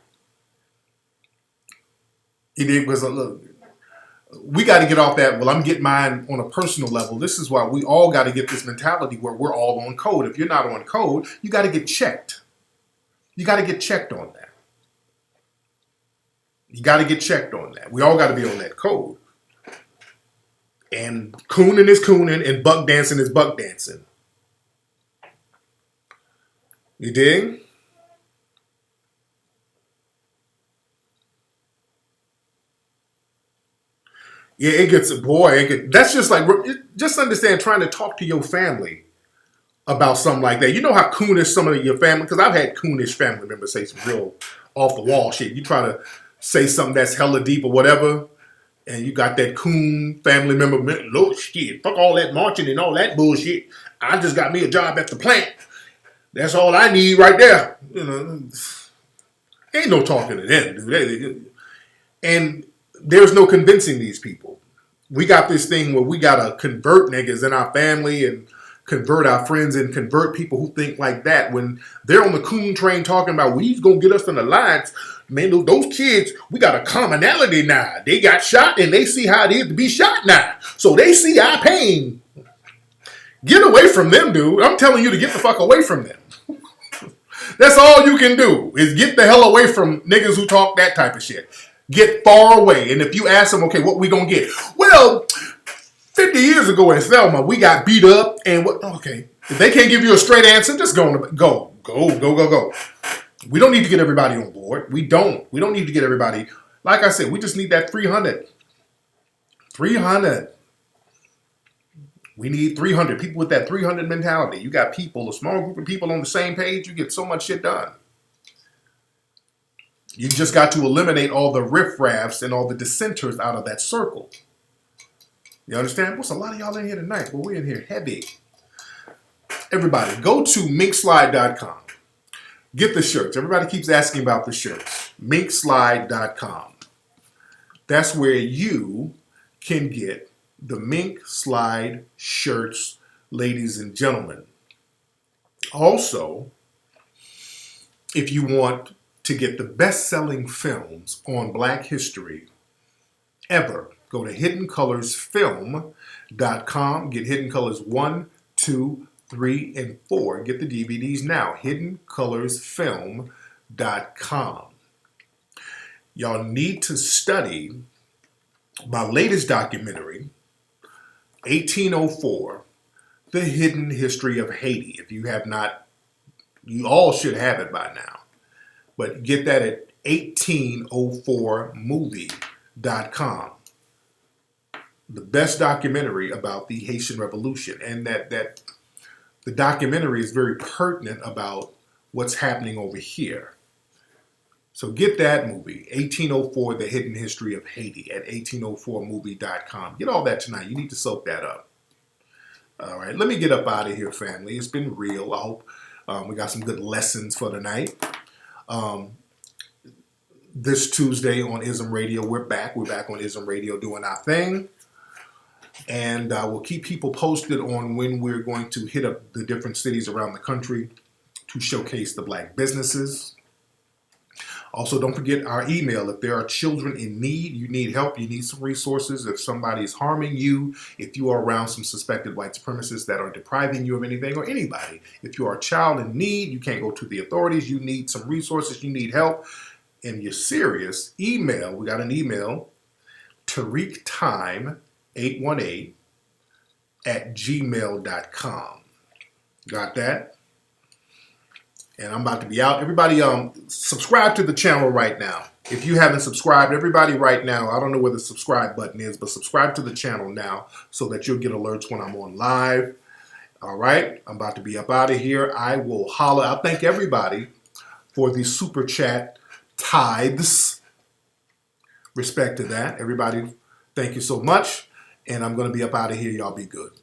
Because look, we got to get off that, well, I'm getting mine on a personal level. This is why we all got to get this mentality where we're all on code. If you're not on code, you got to get checked. You got to get checked on that. You got to get checked on that. We all got to be on that code. And cooning is cooning, and buck dancing is buck dancing. You dig? Yeah, it gets, that's just like, just understand, trying to talk to your family about something like that. You know how coonish some of your family, because I've had coonish family members say some real off the wall shit. You try to say something that's hella deep or whatever, and you got that coon family member, look, shit, fuck all that marching and all that bullshit. I just got me a job at the plant. That's all I need right there. You know, ain't no talking to them, dude. And there's no convincing these people. We got this thing where we gotta convert niggas in our family and convert our friends and convert people who think like that when they're on the coon train talking about, well, he's gonna get us an alliance. Man, those kids, we got a commonality now. They got shot and they see how it is to be shot now. So they see our pain. Get away from them, dude. I'm telling you to get the fuck away from them. That's all you can do, is get the hell away from niggas who talk that type of shit. Get far away. And if you ask them, okay, what we gonna get? Well, 50 years ago in Selma, we got beat up, and what? Okay, if they can't give you a straight answer, just go. We don't need to get everybody on board. We don't need to get everybody. Like I said, we just need that 300. 300. We need 300 people with that 300 mentality. You got people, a small group of people on the same page, you get so much shit done. You just got to eliminate all the riffraffs and all the dissenters out of that circle. You understand? What's a lot of y'all in here tonight? Well, we're in here heavy. Everybody, go to minkslide.com. Get the shirts. Everybody keeps asking about the shirts. minkslide.com. That's where you can get the Mink Slide shirts, ladies and gentlemen. Also, if you want to get the best-selling films on Black history ever, go to hiddencolorsfilm.com. Get Hidden Colors 1, 2, 3, and 4. Get the DVDs now. hiddencolorsfilm.com. Y'all need to study my latest documentary, 1804, The Hidden History of Haiti. If you have not, you all should have it by now. But get that at 1804movie.com. The best documentary about the Haitian Revolution. And that the documentary is very pertinent about what's happening over here. So get that movie, 1804, The Hidden History of Haiti, at 1804movie.com. Get all that tonight. You need to soak that up. All right, let me get up out of here, family. It's been real. I hope we got some good lessons for tonight. This Tuesday on ISM Radio, we're back. We're back on ISM Radio doing our thing. And we'll keep people posted on when we're going to hit up the different cities around the country to showcase the Black businesses. Also, don't forget our email. If there are children in need, you need help, you need some resources. If somebody is harming you, if you are around some suspected white supremacists that are depriving you of anything, or anybody, if you are a child in need, you can't go to the authorities, you need some resources, you need help, and you're serious, email. We got an email, TariqTime818@gmail.com. Got that? And I'm about to be out. Everybody, subscribe to the channel right now. If you haven't subscribed, everybody right now, I don't know where the subscribe button is, but subscribe to the channel now so that you'll get alerts when I'm on live. All right, I'm about to be up out of here. I will holler. I thank everybody for the super chat tithes. Respect to that. Everybody, thank you so much. And I'm going to be up out of here. Y'all be good.